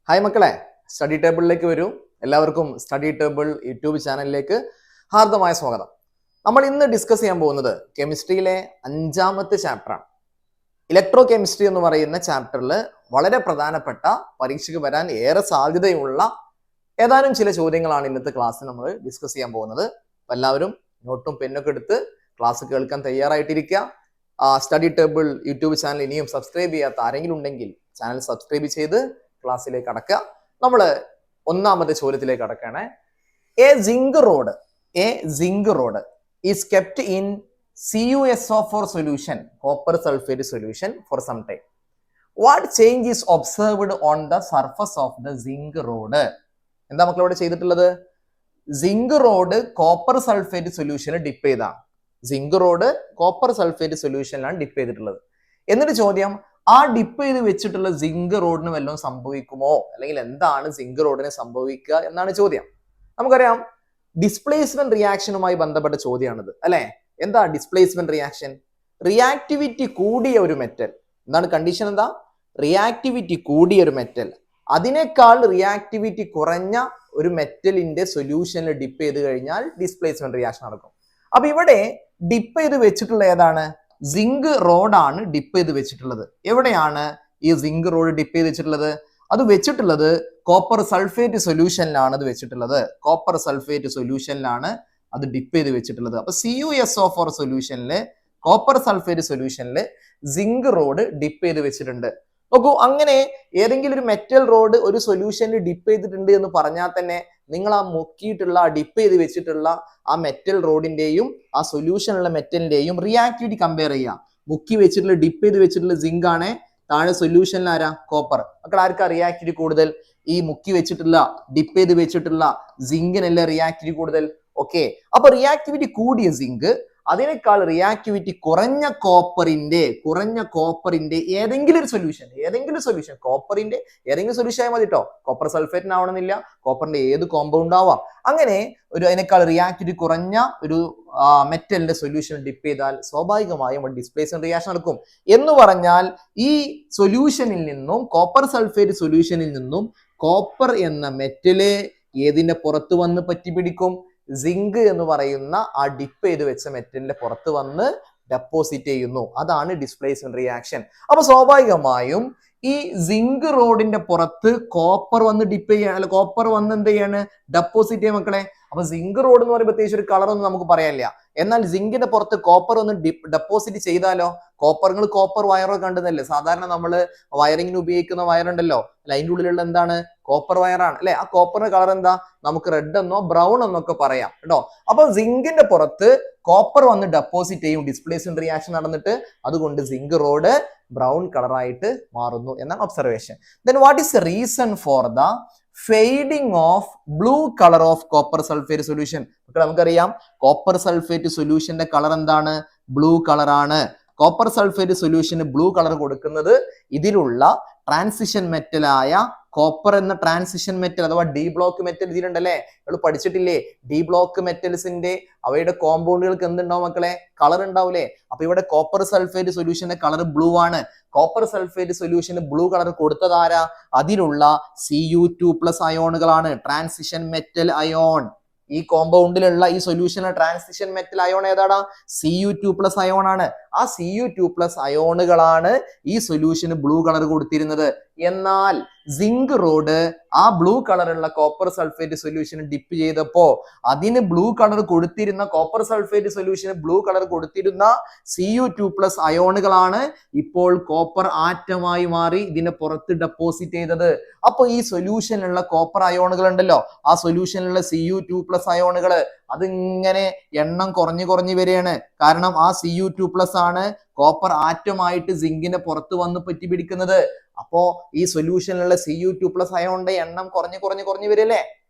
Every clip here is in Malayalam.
ഹായ് മക്കളെ, സ്റ്റഡി ടേബിളിലേക്ക് വരൂ. എല്ലാവർക്കും സ്റ്റഡി ടേബിൾ യൂട്യൂബ് ചാനലിലേക്ക് ഹാർദമായ സ്വാഗതം. നമ്മൾ ഇന്ന് ഡിസ്കസ് ചെയ്യാൻ പോകുന്നത് കെമിസ്ട്രിയിലെ 5ാമത്തെ ചാപ്റ്ററാണ്. ഇലക്ട്രോ കെമിസ്ട്രി എന്ന് പറയുന്ന ചാപ്റ്ററിൽ വളരെ പ്രധാനപ്പെട്ട പരീക്ഷയ്ക്ക് വരാൻ ഏറെ സാധ്യതയുള്ള ഏതാനും ചില ചോദ്യങ്ങളാണ് ഇന്നത്തെ ക്ലാസ്സിൽ നമ്മൾ ഡിസ്കസ് ചെയ്യാൻ പോകുന്നത്. എല്ലാവരും നോട്ടും പെന്നൊക്കെ എടുത്ത് ക്ലാസ് കേൾക്കാൻ തയ്യാറായിട്ടിരിക്കുക. സ്റ്റഡി ടേബിൾ യൂട്യൂബ് ചാനൽ ഇനിയും സബ്സ്ക്രൈബ് ചെയ്യാത്ത ആരെങ്കിലും ഉണ്ടെങ്കിൽ ചാനൽ സബ്സ്ക്രൈബ് ചെയ്ത് ക്ലാസ്സിലേക്ക് അടക്കുക. നമ്മൾ 1ാമത്തെ ചോദ്യത്തിലേക്ക് അടക്കുകയാണ്. A zinc rod is kept in CuSO4 solution, copper sulfate solution, for some time. What change is observed on the surface of the zinc rod? എന്താ മക്കളോട് ചെയ്തിട്ടുള്ളത്? സിങ്ക് റോഡ് കോപ്പർ സൾഫേറ്റ് സൊല്യൂഷനിൽ ഡിപ്പ് ചെയ്താണ്. സിങ്ക് റോഡ് കോപ്പർ സൾഫേറ്റ് സൊല്യൂഷനിലാണ് ഡിപ്പ് ചെയ്തിട്ടുള്ളത്. എന്നിട്ട് ചോദ്യം, ആ ഡിപ്പ് ചെയ്ത് വെച്ചിട്ടുള്ള സിങ്ക് റോഡിന് വല്ലതും സംഭവിക്കുമോ, അല്ലെങ്കിൽ എന്താണ് സിങ്ക് റോഡിന് സംഭവിക്കുക എന്നാണ് ചോദ്യം. നമുക്കറിയാം, ഡിസ്പ്ലേസ്മെന്റ് റിയാക്ഷനുമായി ബന്ധപ്പെട്ട ചോദ്യമാണിത്, അല്ലെ? എന്താ ഡിസ്പ്ലേസ്മെന്റ് റിയാക്ഷൻ? റിയാക്ടിവിറ്റി കൂടിയ ഒരു മെറ്റൽ, എന്താണ് കണ്ടീഷൻ? എന്താ? റിയാക്ടിവിറ്റി കൂടിയ ഒരു മെറ്റൽ അതിനേക്കാൾ റിയാക്ടിവിറ്റി കുറഞ്ഞ ഒരു മെറ്റലിന്റെ സൊല്യൂഷനിൽ ഡിപ്പ് ചെയ്ത് കഴിഞ്ഞാൽ ഡിസ്പ്ലേസ്മെന്റ് റിയാക്ഷൻ നടക്കും. അപ്പൊ ഇവിടെ ഡിപ്പ് ചെയ്ത് വെച്ചിട്ടുള്ള ഏതാണ്? സിങ്ക് റോഡാണ് ഡിപ്പ് ചെയ്ത് വെച്ചിട്ടുള്ളത്. എവിടെയാണ് ഈ സിങ്ക് റോഡ് ഡിപ്പ് ചെയ്ത് വെച്ചിട്ടുള്ളത്? അത് വെച്ചിട്ടുള്ളത് കോപ്പർ സൾഫേറ്റ് സൊല്യൂഷനിലാണ് അത് വെച്ചിട്ടുള്ളത്. കോപ്പർ സൾഫേറ്റ് സൊല്യൂഷനിലാണ് അത് ഡിപ്പ് ചെയ്ത് വെച്ചിട്ടുള്ളത്. അപ്പൊ CuSO4 സൊല്യൂഷനില്, കോപ്പർ സൾഫേറ്റ് സൊല്യൂഷനില് സിങ്ക് റോഡ് ഡിപ്പ് ചെയ്ത് വെച്ചിട്ടുണ്ട്. നോക്കൂ, അങ്ങനെ ഏതെങ്കിലും ഒരു മെറ്റൽ റോഡ് ഒരു സൊല്യൂഷനിൽ ഡിപ്പ് ചെയ്തിട്ടുണ്ട് എന്ന് പറഞ്ഞാൽ തന്നെ നിങ്ങൾ ആ മുക്കിയിട്ടുള്ള, ഡിപ്പ് ചെയ്ത് വെച്ചിട്ടുള്ള ആ മെറ്റൽ റോഡിന്റെയും ആ സൊല്യൂഷനുള്ള മെറ്റലിന്റെയും റിയാക്ടിവിറ്റി കമ്പയർ ചെയ്യാം. മുക്കി വെച്ചിട്ടുള്ള, ഡിപ്പ് ചെയ്ത് വെച്ചിട്ടുള്ള സിങ്ക് ആണ്, താഴെ സൊല്യൂഷനിൽ ആരാ? കോപ്പർ. മക്കൾ ആർക്കാ റിയാക്ടിവിറ്റി കൂടുതൽ? ഈ മുക്കി വെച്ചിട്ടുള്ള, ഡിപ്പ് ചെയ്ത് വെച്ചിട്ടുള്ള സിങ്കിനല്ലേ റിയാക്ടിവിറ്റി കൂടുതൽ? ഓക്കെ, അപ്പൊ റിയാക്ടിവിറ്റി കൂടിയ സിങ്ക് അതിനേക്കാൾ റിയാക്ടിവിറ്റി കുറഞ്ഞ കോപ്പറിന്റെ ഏതെങ്കിലും ഒരു സൊല്യൂഷൻ, കോപ്പറിന്റെ ഏതെങ്കിലും സൊല്യൂഷൻ ആയി മതി കേട്ടോ. കോപ്പർ സൾഫേറ്റിന് ആവണമെന്നില്ല, കോപ്പറിന്റെ ഏത് കോമ്പൗണ്ട് ആവാം. അങ്ങനെ ഒരു അതിനേക്കാൾ റിയാക്ടിവിറ്റി കുറഞ്ഞ ഒരു മെറ്റലിന്റെ സൊല്യൂഷൻ ഡിപ്പ് ചെയ്താൽ സ്വാഭാവികമായും ഡിസ്പ്ലേസ്മെന്റ് റിയാക്ഷൻ നടക്കും. എന്ന് പറഞ്ഞാൽ ഈ സൊല്യൂഷനിൽ നിന്നും, കോപ്പർ സൾഫേറ്റ് സൊല്യൂഷനിൽ നിന്നും കോപ്പർ എന്ന മെറ്റല് ഏതിന്റെ പുറത്ത് വന്ന് പറ്റിപ്പിടിക്കും? സിങ്ക് എന്ന് പറയുന്ന ആ ഡിപ്പ് ചെയ്ത് വെച്ച മെറ്റലിന്റെ പുറത്ത് വന്ന് ഡെപ്പോസിറ്റ് ചെയ്യുന്നു. അതാണ് ഡിസ്പ്ലേസ്മെന്റ് റിയാക്ഷൻ. അപ്പൊ സ്വാഭാവികമായും ഈ സിങ്ക് റോഡിന്റെ പുറത്ത് കോപ്പർ വന്ന് ഡിപ്പ് ചെയ്യാണ്, അല്ല കോപ്പർ വന്ന് എന്ത് ചെയ്യാണ്? ഡെപ്പോസിറ്റ് ചെയ്യാൻ മക്കളെ. അപ്പൊ സിങ്ക് റോഡ് എന്ന് പറയുമ്പോൾ പ്രത്യേകിച്ച് ഒരു കളർ ഒന്നും നമുക്ക് പറയാനില്ല. എന്നാൽ സിങ്കിന്റെ പുറത്ത് കോപ്പർ ഒന്ന് ഡെപ്പോസിറ്റ് ചെയ്താലോ? കോപ്പർ വയറോ കണ്ടതല്ലേ? സാധാരണ നമ്മൾ വയറിങ്ങിന് ഉപയോഗിക്കുന്ന വയറുണ്ടല്ലോ, അല്ല, അതിൻ്റെ ഉള്ളിലുള്ള എന്താണ്? കോപ്പർ വയറാണ്, അല്ലെ? ആ കോപ്പറിന്റെ കളർ എന്താ? നമുക്ക് റെഡ് എന്നോ ബ്രൗൺ എന്നൊക്കെ പറയാം കേട്ടോ. അപ്പൊ സിങ്കിന്റെ പുറത്ത് കോപ്പർ വന്ന് ഡെപ്പോസിറ്റ് ചെയ്യും, ഡിസ്പ്ലേസ്മെന്റ് റിയാക്ഷൻ നടന്നിട്ട്, അതുകൊണ്ട് സിങ്ക് റോഡ് ബ്രൗൺ കളറായിട്ട് മാറുന്നു എന്നാണ് observation. Then what is the reason for the fading of blue colour of copper sulphate solution? നമുക്കറിയാം, കോപ്പർ സൾഫേറ്റ് സൊല്യൂഷന്റെ കളർ എന്താണ്? ബ്ലൂ കളറാണ്. കോപ്പർ സൾഫേറ്റ് സൊല്യൂഷന് ബ്ലൂ കളർ കൊടുക്കുന്നത് ഇതിലുള്ള ട്രാൻസിഷൻ മെറ്റലായ കോപ്പർ എന്ന ട്രാൻസിഷൻ മെറ്റൽ അഥവാ ഡി ബ്ലോക്ക് മെറ്റൽ ഇതിലുണ്ടല്ലേ? നിങ്ങൾ പഠിച്ചിട്ടില്ലേ? ഡി ബ്ലോക്ക് മെറ്റൽസിന്റെ അവയുടെ കോമ്പൗണ്ടുകൾക്ക് എന്തുണ്ടാവും മക്കളെ? കളർ ഉണ്ടാവൂലേ? അപ്പൊ ഇവിടെ കോപ്പർ സൾഫേറ്റ് സൊല്യൂഷന്റെ കളർ ബ്ലൂ ആണ്. കോപ്പർ സൾഫേറ്റ് സൊല്യൂഷന് ബ്ലൂ കളർ കൊടുത്തതാരാ? അതിലുള്ള Cu2+ അയോണുകളാണ്, ട്രാൻസിഷൻ മെറ്റൽ അയോൺ. ഈ കോമ്പൗണ്ടിലുള്ള, ഈ സൊല്യൂഷനിലെ ട്രാൻസിഷൻ മെറ്റൽ അയോൺ ഏതാടാ? Cu2+ അയോൺ ആണ്. ആ Cu2+ അയോണുകളാണ് ഈ സൊല്യൂഷന് ബ്ലൂ കളർ കൊടുത്തിരുന്നത്. എന്നാൽ സിങ്ക് റോഡ് ആ ബ്ലൂ കളറുള്ള കോപ്പർ സൾഫേറ്റ് സൊല്യൂഷൻ ഡിപ്പ് ചെയ്തപ്പോ അതിന് ബ്ലൂ കളർ കൊടുത്തിരുന്ന, കോപ്പർ സൾഫേറ്റ് സൊല്യൂഷന് ബ്ലൂ കളർ കൊടുത്തിരുന്ന Cu2+ അയോണുകളാണ് ഇപ്പോൾ കോപ്പർ ആറ്റമായി മാറി ഇതിനെ പുറത്ത് ഡെപ്പോസിറ്റ് ചെയ്തത്. അപ്പൊ ഈ സൊല്യൂഷനിലുള്ള കോപ്പർ അയോണുകൾ ഉണ്ടല്ലോ, ആ സൊല്യൂഷനിലുള്ള Cu2+ അയോണുകള് അതിങ്ങനെ എണ്ണം കുറഞ്ഞു വരികയാണ്. കാരണം ആ Cu2+ ആണ് കോപ്പർ ആറ്റമായിട്ട് സിങ്കിന്റെ പുറത്ത് വന്ന് പറ്റിപ്പിടിക്കുന്നത്. അപ്പോ ഈ സൊല്യൂഷനിലുള്ള Cu2+ അയോണിന്റെ എണ്ണം കുറഞ്ഞു വരില്ലേ?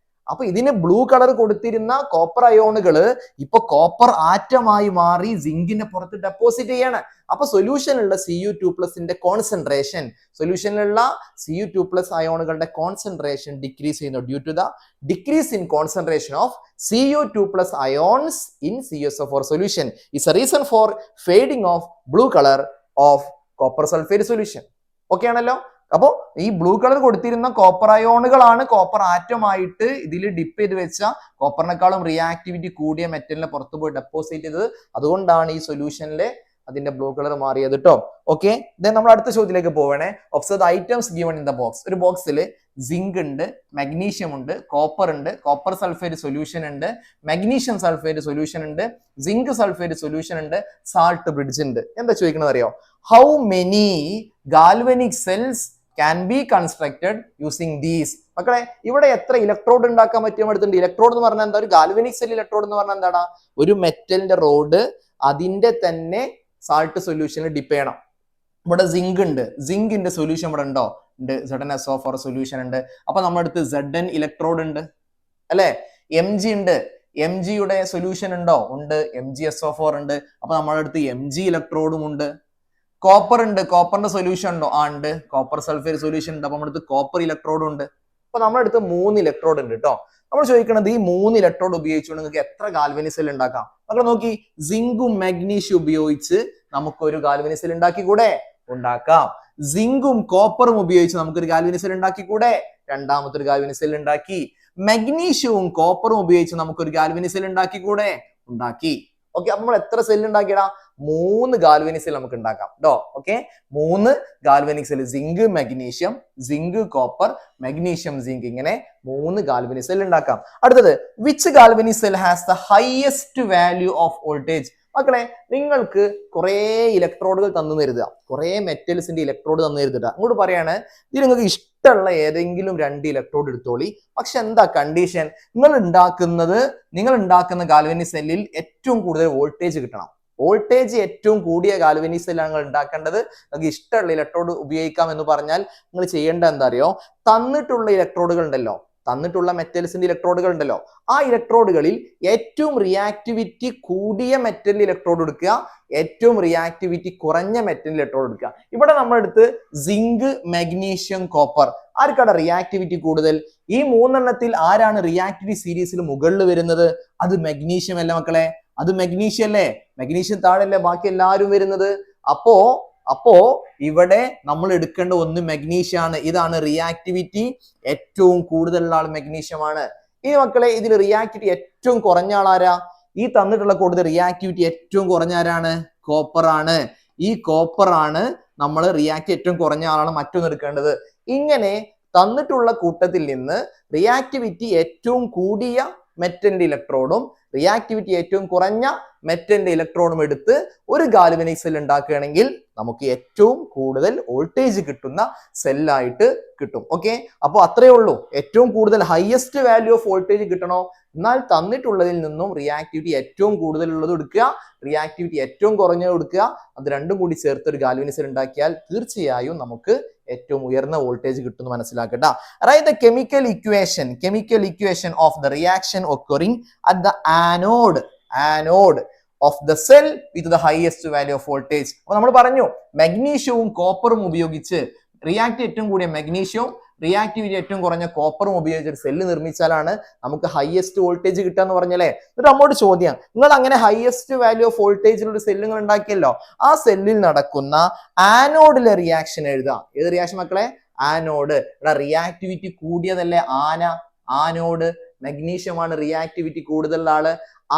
അപ്പൊ ഇതിന് ബ്ലൂ കളർ കൊടുത്തിരുന്ന കോപ്പർ അയോണുകള് ഇപ്പൊ കോപ്പർ ആറ്റമായി മാറി സിങ്കിന്റെ പുറത്ത് ഡെപ്പോസിറ്റ് ചെയ്യാണ്. അപ്പൊ സൊല്യൂഷനിലുള്ള Cu2+ന്റെ കോൺസെൻട്രേഷൻ, സൊല്യൂഷനിലുള്ള Cu2+ അയോണുകളുടെ കോൺസെൻട്രേഷൻ ഡിക്രീസ് ചെയ്യുന്നു. Due to the decrease in concentration of Cu2+ ions in CuSO4 solution is a reason for fading of blue color of copper sulfate solution. Okay ആണല്ലോ? അപ്പോൾ ഈ ബ്ലൂ കളർ കൊടുത്തിരുന്ന കോപ്പർ അയോണുകളാണ് കോപ്പർ ആറ്റമായിട്ട് ഇതിൽ ഡിപ്പ് ചെയ്ത് വെച്ച കോപ്പറിനേക്കാളും റിയാക്ടിവിറ്റി കൂടിയ മെറ്റലിനെ പുറത്തു പോയി ഡെപ്പോസിറ്റ് ചെയ്തത്. അതുകൊണ്ടാണ് ഈ സൊല്യൂഷനിലെ അതിന്റെ ബ്ലൂ കളർ മാറിയത് കേട്ടോ. ഓക്കെ, ദെൻ നമ്മൾ അടുത്ത ചോദ്യത്തിലേക്ക് പോവണേ. Observe the items given in the box. ഒരു ബോക്സിൽ സിങ്ക് ഉണ്ട്, മഗ്നീഷ്യം ഉണ്ട്, കോപ്പർ ഉണ്ട്, കോപ്പർ സൾഫേറ്റ് സൊല്യൂഷൻ ഉണ്ട്, മഗ്നീഷ്യം സൾഫേറ്റ് സൊല്യൂഷൻ ഉണ്ട്, സിങ്ക് സൾഫേറ്റ് സൊല്യൂഷൻ ഉണ്ട്, സാൾട്ട് ബ്രിഡ്ജ് ഉണ്ട്. എന്താ ചോദിക്കണത് അറിയോ? How many galvanic cells can be constructed using these. മക്കളെ, ഇവിടെ എത്ര ഇലക്ട്രോഡ് ഉണ്ടാക്കാൻ പറ്റും എടുത്തിട്ടുണ്ട്? ഇലക്ട്രോഡ് എന്ന് പറഞ്ഞാൽ എന്താ? ഒരു ഗാൽവനിക് സെൽ ഇലക്ട്രോഡ് എന്ന് പറഞ്ഞാൽ എന്താണ്? ഒരു മെറ്റലിന്റെ റോഡ് അതിന്റെ തന്നെ സാൾട്ട് സൊല്യൂഷനിൽ ഡിപ്പ് ചെയ്യണം. ഇവിടെ സിങ്ക് ഉണ്ട്, സിങ്കിന്റെ സൊല്യൂഷൻ ഇവിടെ ഉണ്ടോ? ഉണ്ട്. ZnSO4 സൊല്യൂഷൻ ഉണ്ട്. അപ്പൊ നമ്മുടെ അടുത്ത് Zn ഇലക്ട്രോഡ് ഉണ്ട് അല്ലെ? Mg ഉണ്ട്, Mg യുടെ സൊല്യൂഷൻ ഉണ്ടോ? ഉണ്ട്. MgSO4 ഉണ്ട്. അപ്പൊ നമ്മുടെ അടുത്ത് Mg ഇലക്ട്രോഡും ഉണ്ട്. കോപ്പർ ഉണ്ട്, കോപ്പറിന്റെ സൊല്യൂഷൻ ഉണ്ടോ? ആ ഉണ്ട്. കോപ്പർ സൾഫേറ്റ് സൊല്യൂഷൻ ഉണ്ട്. അപ്പൊ നമ്മുടെ അടുത്ത് കോപ്പർ ഇലക്ട്രോഡും ഉണ്ട്. അപ്പൊ നമ്മുടെ അടുത്ത് 3 ഇലക്ട്രോഡ് ഉണ്ട് കേട്ടോ. നമ്മൾ ചോദിക്കുന്നത് ഈ 3 ഇലക്ട്രോഡ് ഉപയോഗിച്ചുകൊണ്ട് നിങ്ങൾക്ക് എത്ര ഗാൽവനിക് സെൽ ഉണ്ടാക്കാം? നമ്മൾ നോക്കി, സിങ്കും മഗ്നീഷ്യം ഉപയോഗിച്ച് നമുക്ക് ഒരു ഗാൽവനിക് സെൽ ഉണ്ടാക്കിക്കൂടെ? ഉണ്ടാക്കാം. സിങ്കും കോപ്പറും ഉപയോഗിച്ച് നമുക്കൊരു ഗാൽവനിക് സെൽ ഉണ്ടാക്കിക്കൂടെ? രണ്ടാമത്തെ ഒരു ഗാൽവനിക് സെൽ ഉണ്ടാക്കി. മഗ്നീഷ്യവും കോപ്പറും ഉപയോഗിച്ച് നമുക്കൊരു ഗാൽവനിക് സെൽ ഉണ്ടാക്കിക്കൂടെ? ഉണ്ടാക്കി. ഓക്കെ, അപ്പൊ നമ്മൾ എത്ര സെൽ ഉണ്ടാക്കിയടാ? 3 ഗാൽവനിക് സെൽ നമുക്ക് ഉണ്ടാക്കാം കേട്ടോ. Okay, 3 galvanic cell, zinc magnesium, zinc copper, magnesium zinc, ഇങ്ങനെ 3 ഗാൽവനിക് സെൽ ഉണ്ടാക്കാം. അടുത്തത്, which galvanic cell has the highest value of voltage? മക്കളെ, നിങ്ങൾക്ക് കുറെ ഇലക്ട്രോഡുകൾ തന്നു തരുക, കുറെ മെറ്റൽസിന്റെ ഇലക്ട്രോഡ് തന്നു തരുക. അങ്ങോട്ട് പറയാണ്, ഇതിൽ നിങ്ങൾക്ക് ഇഷ്ടമുള്ള ഏതെങ്കിലും 2 ഇലക്ട്രോഡ് എടുത്തോളി. പക്ഷെ എന്താ കണ്ടീഷൻ? നിങ്ങൾ ഉണ്ടാക്കുന്ന ഗാൽവനിക് സെല്ലിൽ ഏറ്റവും കൂടുതൽ വോൾട്ടേജ് കിട്ടണം. വോൾട്ടേജ് ഏറ്റവും കൂടിയ ഗാൽവനിക് സെല്ലാണ് നിങ്ങൾ ഉണ്ടാക്കേണ്ടത്. നിങ്ങൾക്ക് ഇഷ്ടമുള്ള ഇലക്ട്രോഡ് ഉപയോഗിക്കാം എന്ന് പറഞ്ഞാൽ നിങ്ങൾ ചെയ്യേണ്ടത് എന്താ അറിയോ? തന്നിട്ടുള്ള ഇലക്ട്രോഡുകൾ ഉണ്ടല്ലോ, തന്നിട്ടുള്ള മെറ്റൽസിന്റെ ഇലക്ട്രോഡുകൾ ഉണ്ടല്ലോ, ആ ഇലക്ട്രോഡുകളിൽ ഏറ്റവും റിയാക്ടിവിറ്റി കൂടിയ മെറ്റൽ ഇലക്ട്രോഡ് എടുക്കുക, ഏറ്റവും റിയാക്ടിവിറ്റി കുറഞ്ഞ മെറ്റൽ ഇലക്ട്രോഡ് എടുക്കുക. ഇവിടെ നമ്മുടെ അടുത്ത് സിങ്ക്, മഗ്നീഷ്യം, കോപ്പർ, ആർക്കാണ് റിയാക്ടിവിറ്റി കൂടുതൽ? ഈ 3 എണ്ണത്തിൽ ആരാണ് റിയാക്ടിവിറ്റി സീരീസിൽ മുകളിൽ വരുന്നത്? അത് മഗ്നീഷ്യം അല്ലേ മക്കളെ? അത് മഗ്നീഷ്യം അല്ലേ? മഗ്നീഷ്യം താഴല്ലേ ബാക്കി എല്ലാവരും വരുന്നത്. അപ്പോ ഇവിടെ നമ്മൾ എടുക്കേണ്ട ഒന്ന് മഗ്നീഷ്യാണ്. ഇതാണ് റിയാക്ടിവിറ്റി ഏറ്റവും കൂടുതലുള്ള ആൾ മഗ്നീഷ്യമാണ്. ഈ മക്കളെ, ഇതിൽ റിയാക്ടിവിറ്റി ഏറ്റവും കുറഞ്ഞ ആളാരാ? ഈ തന്നിട്ടുള്ള കൂടുതൽ റിയാക്ടിവിറ്റി ഏറ്റവും കുറഞ്ഞ ആരാണ്? കോപ്പർ ആണ്. ഈ കോപ്പർ ആണ് നമ്മൾ റിയാക്ട് ഏറ്റവും കുറഞ്ഞ ആളാണ് മറ്റൊന്ന് എടുക്കേണ്ടത്. ഇങ്ങനെ തന്നിട്ടുള്ള കൂട്ടത്തിൽ നിന്ന് റിയാക്ടിവിറ്റി ഏറ്റവും കൂടിയ മെറ്റലിന്റെ ഇലക്ട്രോഡും റിയാക്ടിവിറ്റി ഏറ്റവും കുറഞ്ഞ മെറ്റലിന്റെ ഇലക്ട്രോണും എടുത്ത് ഒരു ഗാൽവനിക് സെൽ ഉണ്ടാക്കുകയാണെങ്കിൽ നമുക്ക് ഏറ്റവും കൂടുതൽ വോൾട്ടേജ് കിട്ടുന്ന സെല്ലായിട്ട് കിട്ടും. ഓക്കെ, അപ്പോൾ അത്രയേ ഉള്ളൂ. ഏറ്റവും കൂടുതൽ ഹയസ്റ്റ് വാല്യൂ ഓഫ് വോൾട്ടേജ് കിട്ടണോ? എന്നാൽ തന്നിട്ടുള്ളതിൽ നിന്നും റിയാക്ടിവിറ്റി ഏറ്റവും കൂടുതൽ ഉള്ളത് എടുക്കുക, റിയാക്ടിവിറ്റി ഏറ്റവും കുറഞ്ഞത് എടുക്കുക. അത് രണ്ടും കൂടി ചേർത്ത് ഒരു ഗാൽവനിക് സെൽ ഉണ്ടാക്കിയാൽ തീർച്ചയായും നമുക്ക് ഏറ്റവും ഉയർന്ന വോൾട്ടേജ് കിട്ടുമെന്ന് മനസ്സിലാക്കട്ടെ. Write the chemical equation of the reaction occurring at the anode of the cell with the highest value of voltage. അപ്പൊ നമ്മൾ പറഞ്ഞു, മഗ്നീഷ്യവും കോപ്പറും ഉപയോഗിച്ച് റിയാക്ട് ഏറ്റവും കൂടിയ മഗ്നീഷ്യവും റിയാക്ടിവിറ്റി ഏറ്റവും കുറഞ്ഞ കോപ്പറും ഉപയോഗിച്ച് ഒരു സെല്ല് നിർമ്മിച്ചാലാണ് നമുക്ക് ഹയസ്റ്റ് വോൾട്ടേജ് കിട്ടുക എന്ന് പറഞ്ഞല്ലേ. എന്നിട്ട് നമ്മോട് ചോദ്യം, നിങ്ങൾ അങ്ങനെ ഹയസ്റ്റ് വാല്യൂ ഓഫ് വോൾട്ടേജിലുള്ള സെല്ലുകൾ ഉണ്ടാക്കിയല്ലോ, ആ സെല്ലിൽ നടക്കുന്ന ആനോഡിലെ റിയാക്ഷൻ എഴുതാം. ഏത് റിയാക്ഷൻ മക്കളെ? ആനോഡ്. ഇവിടെ റിയാക്ടിവിറ്റി കൂടിയതല്ലേ ആനോഡ്. മഗ്നീഷ്യമാണ് റിയാക്ടിവിറ്റി കൂടുതലുള്ള ആള്.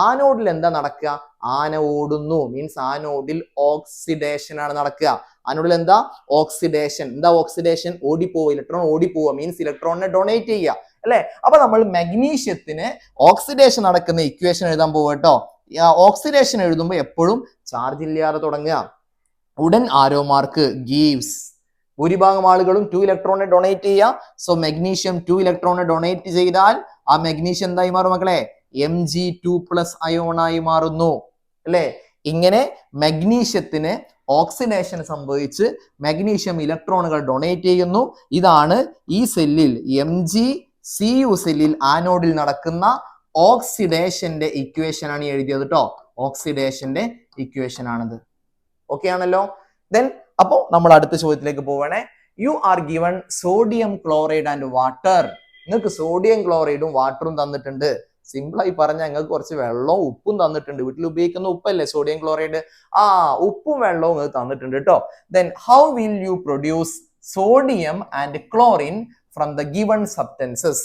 ആനോഡിൽ എന്താ നടക്കുക? ആന ഓടുന്നു, മീൻസ് ആനോഡിൽ ഓക്സിഡേഷൻ ആണ് നടക്കുക. ആനോഡിൽ എന്താ? ഓക്സിഡേഷൻ. എന്താ ഓക്സിഡേഷൻ? ഓടിപ്പോവുക, ഇലക്ട്രോൺ ഓടിപ്പോവുക, മീൻസ് ഇലക്ട്രോണിനെ ഡൊണേറ്റ് ചെയ്യുക അല്ലെ. അപ്പൊ നമ്മൾ മഗ്നീഷ്യത്തിന് ഓക്സിഡേഷൻ നടക്കുന്ന ഇക്വേഷൻ എഴുതാൻ പോവുക കേട്ടോ. ഓക്സിഡേഷൻ എഴുതുമ്പോൾ എപ്പോഴും ചാർജ് ഇല്ലാതെ തുടങ്ങുക. ഉടൻ ആരോ മാർക്ക് ഗീവ്സ്. ഭൂരിഭാഗം ആളുകളും 2 ഇലക്ട്രോണിനെ ഡൊണേറ്റ് ചെയ്യുക. സോ മഗ്നീഷ്യം 2 ഇലക്ട്രോണിനെ ഡൊണേറ്റ് ചെയ്താൽ ആ മഗ്നീഷ്യം എന്തായി മാറും മക്കളെ? Mg2+ അയോണായി മാറുന്നു അല്ലെ. ഇങ്ങനെ മഗ്നീഷ്യത്തിന് ഓക്സിഡേഷൻ സംഭവിച്ച് മഗ്നീഷ്യം ഇലക്ട്രോണുകൾ ഡൊണേറ്റ് ചെയ്യുന്നു. ഇതാണ് ഈ സെല്ലിൽ Mgcu സെല്ലിൽ ആനോഡിൽ നടക്കുന്ന ഓക്സിഡേഷന്റെ ഇക്വേഷൻ ആണ് എഴുതിയത് കേട്ടോ. ഓക്സിഡേഷന്റെ ഇക്വേഷൻ ആണിത്. ഓക്കെ ആണല്ലോ. ദെൻ അപ്പോ നമ്മൾ അടുത്ത ചോദ്യത്തിലേക്ക് പോവണേ. You are given sodium chloride and water. നിങ്ങൾക്ക് സോഡിയം ക്ലോറൈഡും വാട്ടറും തന്നിട്ടുണ്ട്. സിമ്പിൾ ആയി പറഞ്ഞാൽ നിങ്ങൾക്ക് കുറച്ച് വെള്ളവും ഉപ്പും തന്നിട്ടുണ്ട്. വീട്ടിൽ ഉപയോഗിക്കുന്ന ഉപ്പല്ലേ സോഡിയം ക്ലോറൈഡ്? ഉപ്പും വെള്ളവും നിങ്ങൾക്ക് തന്നിട്ടുണ്ട് കേട്ടോ. Then how will you produce sodium and chlorine from the given substances.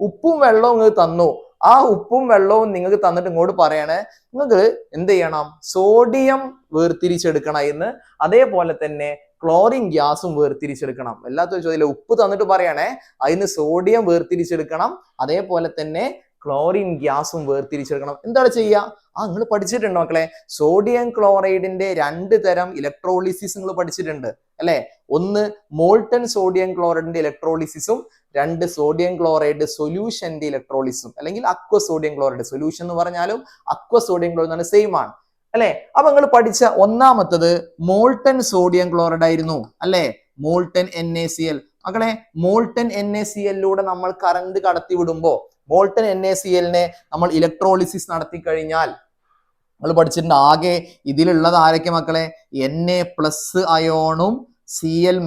ഉപ്പും വെള്ളവും നിങ്ങൾക്ക് തന്നു. ആ ഉപ്പും വെള്ളവും നിങ്ങൾക്ക് തന്നിട്ട് ഇങ്ങോട്ട് പറയണേ നിങ്ങൾക്ക് എന്ത് ചെയ്യണം? സോഡിയം വേർതിരിച്ചെടുക്കണം എന്ന്, അതേപോലെ തന്നെ ക്ലോറിൻ ഗ്യാസും വേർതിരിച്ചെടുക്കണം. എല്ലാത്തും ചോദ്യം ഉപ്പ് തന്നിട്ട് പറയണേ അതിന് സോഡിയം വേർതിരിച്ചെടുക്കണം, അതേപോലെ തന്നെ ക്ലോറിൻ ഗ്യാസും വേർതിരിച്ചെടുക്കണം. എന്താണ് ചെയ്യുക? നിങ്ങൾ പഠിച്ചിട്ടുണ്ടോ മക്കളെ? സോഡിയം ക്ലോറൈഡിന്റെ 2 തരം ഇലക്ട്രോളിസിസ് നിങ്ങൾ പഠിച്ചിട്ടുണ്ട് അല്ലെ? ഒന്ന് മോൾട്ടൺ സോഡിയം ക്ലോറൈഡിന്റെ ഇലക്ട്രോളിസിസും 2 സോഡിയം ക്ലോറൈഡ് സൊല്യൂഷന്റെ ഇലക്ട്രോളിസും, അല്ലെങ്കിൽ അക്വ സോഡിയം ക്ലോറൈഡ് സൊല്യൂഷൻ എന്ന് പറഞ്ഞാലും അക്വ സോഡിയം ക്ലോറൈഡ് സെയിം ആണ് അല്ലെ? അപ്പൊ നിങ്ങൾ പഠിച്ച ഒന്നാമത്തത് മോൾട്ടൺ സോഡിയം ക്ലോറൈഡ് ആയിരുന്നു അല്ലെ? Molten NaCl. മക്കളെ മോൾട്ടൺ NaCl നമ്മൾ കറണ്ട് കടത്തി വിടുമ്പോ മോൾട്ടൺ NaCl നമ്മൾ ഇലക്ട്രോളിസിസ് നടത്തി കഴിഞ്ഞാൽ നമ്മൾ പഠിച്ചിട്ടുണ്ട് ആകെ ഇതിലുള്ളത് ആരൊക്കെ മക്കളെ? Na+ അയോണും Cl-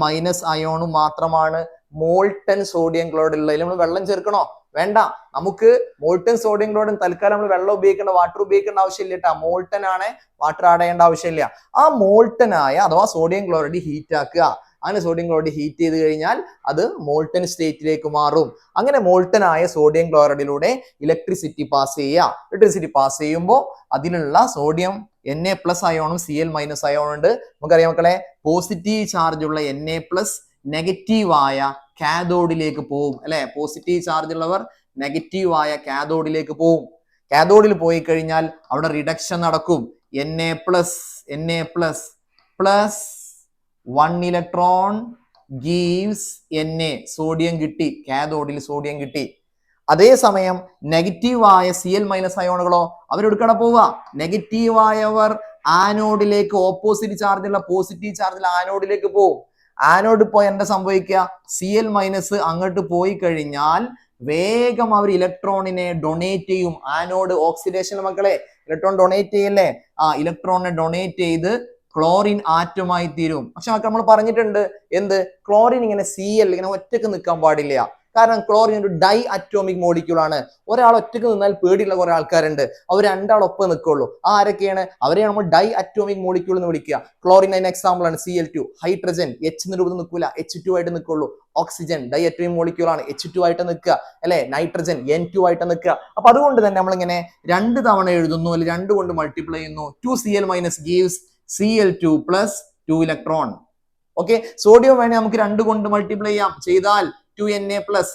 അയോണും മാത്രമാണ് മോൾട്ടൺ സോഡിയം ക്ലോറൈഡ് ഉള്ളതിൽ. നമ്മൾ വെള്ളം ചേർക്കണോ? വേണ്ട. നമുക്ക് മോൾട്ടൺ സോഡിയം ക്ലോറൈഡ് തൽക്കാലം നമ്മൾ വെള്ളം ഉപയോഗിക്കേണ്ട, വാട്ടർ ഉപയോഗിക്കേണ്ട ആവശ്യമില്ല കേട്ടോ. മോൾട്ടൺ ആണ്, വാട്ടർ ആഡ് ചെയ്യേണ്ട ആവശ്യമില്ല. ആ മോൾട്ടൺ ആയ അഥവാ സോഡിയം ക്ലോറൈഡ് ഹീറ്റ് ആക്കുക. അങ്ങനെ സോഡിയം ക്ലോറൈഡ് ഹീറ്റ് ചെയ്ത് കഴിഞ്ഞാൽ അത് മോൾട്ടൺ സ്റ്റേറ്റിലേക്ക് മാറും. അങ്ങനെ മോൾട്ടൺ ആയ സോഡിയം ക്ലോറൈഡിലൂടെ ഇലക്ട്രിസിറ്റി പാസ് ചെയ്യുക. ഇലക്ട്രിസിറ്റി പാസ് ചെയ്യുമ്പോൾ അതിലുള്ള സോഡിയം Na+ അയോണും Cl- അയോണും ഉണ്ട്. നമുക്കറിയാം മക്കളെ, പോസിറ്റീവ് ചാർജ് ഉള്ള Na+ നെഗറ്റീവായ കാഥോഡിലേക്ക് പോവും അല്ലെ? പോസിറ്റീവ് ചാർജ് ഉള്ളവർ നെഗറ്റീവായ കാഥോഡിലേക്ക് പോവും. കാഥോഡിൽ പോയി കഴിഞ്ഞാൽ അവിടെ റിഡക്ഷൻ നടക്കും. Na+ plus 1 electron gives Na, sodium കിട്ടി, കാഥോഡിൽ സോഡിയം കിട്ടി. അതേസമയം നെഗറ്റീവായ Cl- അയോണുകളോ അവരെടുക്കണ പോവുക. നെഗറ്റീവായവർ ആനോഡിലേക്ക്, ഓപ്പോസിറ്റ് ചാർജുള്ള പോസിറ്റീവ് ചാർജുള്ള ആനോഡിലേക്ക് പോവും. ആനോഡ് പോയി എന്താ സംഭവിക്കുക? Cl- അങ്ങോട്ട് പോയി കഴിഞ്ഞാൽ വേഗം അവർ ഇലക്ട്രോണിനെ ഡൊണേറ്റ് ചെയ്യും. ആനോഡ് ഓക്സിഡേഷൻ മക്കളെ, ഇലക്ട്രോൺ ഡൊണേറ്റ് ചെയ്യല്ലേ? ഇലക്ട്രോണിനെ ഡൊണേറ്റ് ചെയ്ത് ക്ലോറിൻ ആറ്റമായി തീരും. പക്ഷെ നമ്മൾ പറഞ്ഞിട്ടുണ്ട് എന്ത്? ക്ലോറിൻ ഇങ്ങനെ Cl ഇങ്ങനെ ഒറ്റക്ക് നിൽക്കാൻ പാടില്ല. കാരണം ക്ലോറിൻ ഒരു ഡൈ അറ്റോമിക് മോളിക്യൂൾ ആണ്. ഒരാൾ ഒറ്റക്ക് നിന്നാൽ പേടിയുള്ള കുറെ ആൾക്കാരുണ്ട്. അവർ രണ്ടാളൊപ്പം നിൽക്കുള്ളൂ. ആരൊക്കെയാണ്? അവരെ നമ്മൾ ഡൈ അറ്റോമിക് മോളിക്യൂൾ എന്ന് വിളിക്കുക. ക്ലോറിൻ അതിന് എക്സാമ്പിൾ ആണ് Cl2. ഹൈഡ്രജൻ H എന്ന രൂപത്തിൽ നിൽക്കില്ല, H2 ആയിട്ട് നിൽക്കുള്ളൂ. ഓക്സിജൻ ഡൈ അറ്റോമിക് മോളിക്യൂൾ ആണ്, H2 ആയിട്ട് നിൽക്കുക അല്ലെ? നൈട്രജൻ N2 ആയിട്ട് നിൽക്കുക. അപ്പൊ അതുകൊണ്ട് തന്നെ നമ്മളിങ്ങനെ 2 തവണ എഴുതുന്നു, അല്ലെങ്കിൽ 2 കൊണ്ട് മൾട്ടിപ്ലൈ ചെയ്യുന്നു. 2Cl- gives Cl2 plus 2 electron. Okay, sodium വേണേ നമുക്ക് 2 കൊണ്ട് മൾട്ടിപ്ലൈ ചെയ്യാം. ചെയ്താൽ 2Na plus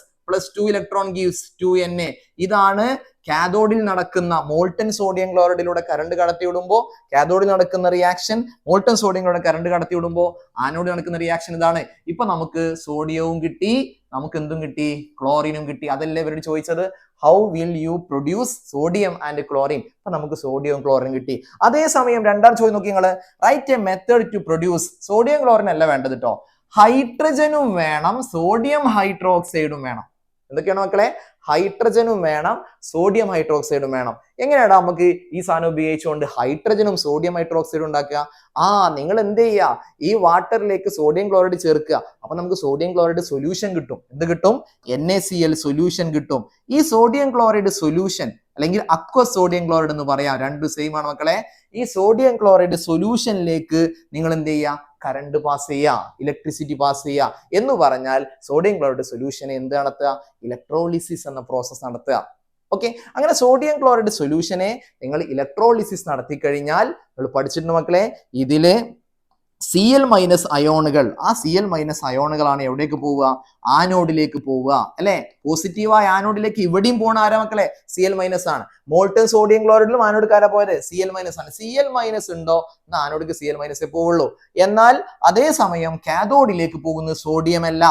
2 electron gives 2Na. ഇതാണ് കാഥോഡിൽ നടക്കുന്ന മോൾട്ടൺ സോഡിയം ക്ലോറൈഡിലൂടെ കറണ്ട് കടത്തി വിടുമ്പോൾ കാഥോഡിൽ നടക്കുന്ന reaction. Molten sodium chloride current കടത്തി വിടുമ്പോൾ ആനോഡിൽ നടക്കുന്ന റിയാക്ഷൻ ഇതാണ്. ഇപ്പൊ നമുക്ക് സോഡിയവും കിട്ടി, നമുക്ക് എന്തും കിട്ടി? ക്ലോറിനും കിട്ടി. അതല്ലേ ഇവരോട് ചോദിച്ചത്, how will you produce sodium and chlorine? അപ്പൊ നമുക്ക് സോഡിയവും ക്ലോറിനും കിട്ടി. അതേസമയം രണ്ടാം ചോദ്യം നോക്കി നിങ്ങൾ, write a method to produce. Sodium chlorine അല്ല വേണ്ടത് കേട്ടോ, ഹൈഡ്രജനും വേണം, സോഡിയം ഹൈഡ്രോക്സൈഡും വേണം. എന്തൊക്കെയാണ് മക്കളെ? ഹൈഡ്രജനും വേണം, സോഡിയം ഹൈഡ്രോക്സൈഡും വേണം. എങ്ങനെയാണ് നമുക്ക് ഈ സാധനം ഉപയോഗിച്ചുകൊണ്ട് ഹൈഡ്രജനും സോഡിയം ഹൈഡ്രോക്സൈഡും ഉണ്ടാക്കുക? നിങ്ങൾ എന്ത് ചെയ്യുക? ഈ വാട്ടറിലേക്ക് സോഡിയം ക്ലോറൈഡ് ചേർക്കുക. അപ്പൊ നമുക്ക് സോഡിയം ക്ലോറൈഡ് സൊല്യൂഷൻ കിട്ടും. എന്ത് കിട്ടും? NaCl സൊല്യൂഷൻ കിട്ടും. ഈ സോഡിയം ക്ലോറൈഡ് സൊല്യൂഷൻ അല്ലെങ്കിൽ അക്വ സോഡിയം ക്ലോറൈഡ് എന്ന് പറയാം, രണ്ടും സെയിം ആണ് മക്കളെ. ഈ സോഡിയം ക്ലോറൈഡ് സൊല്യൂഷനിലേക്ക് നിങ്ങൾ എന്ത് ചെയ്യുക? കറണ്ട് പാസ് ചെയ്യുക, ഇലക്ട്രിസിറ്റി പാസ് ചെയ്യുക. എന്ന് പറഞ്ഞാൽ സോഡിയം ക്ലോറൈഡ് സൊല്യൂഷനെ എന്ത് നടത്തുക? ഇലക്ട്രോളിസിസ് എന്ന പ്രോസസ് നടത്തുക. ഓക്കെ, അങ്ങനെ സോഡിയം ക്ലോറൈഡ് സൊല്യൂഷനെ നിങ്ങൾ ഇലക്ട്രോളിസിസ് നടത്തി കഴിഞ്ഞാൽ നിങ്ങൾ പഠിച്ചിട്ടുണ്ട് മക്കളെ, ഇതില് Cl- അയോണുകൾ, ആ Cl- അയോണുകളാണ് എവിടേക്ക് പോവുക? ആനോഡിലേക്ക് പോവുക അല്ലെ? പോസിറ്റീവായ ആനോഡിലേക്ക് ഇവിടെയും പോണ ആരാ മക്കളെ? Cl- ആണ്. മോൾട്ടൺ സോഡിയം ക്ലോറൈഡിലും ആനോഡിക്കാരാ പോയത്? Cl- ആണ്. Cl- ഉണ്ടോ എന്ന ആനോഡിക്ക് Cl- പോവുള്ളൂ. എന്നാൽ അതേസമയം കാഥോഡിലേക്ക് പോകുന്നത് സോഡിയം അല്ല.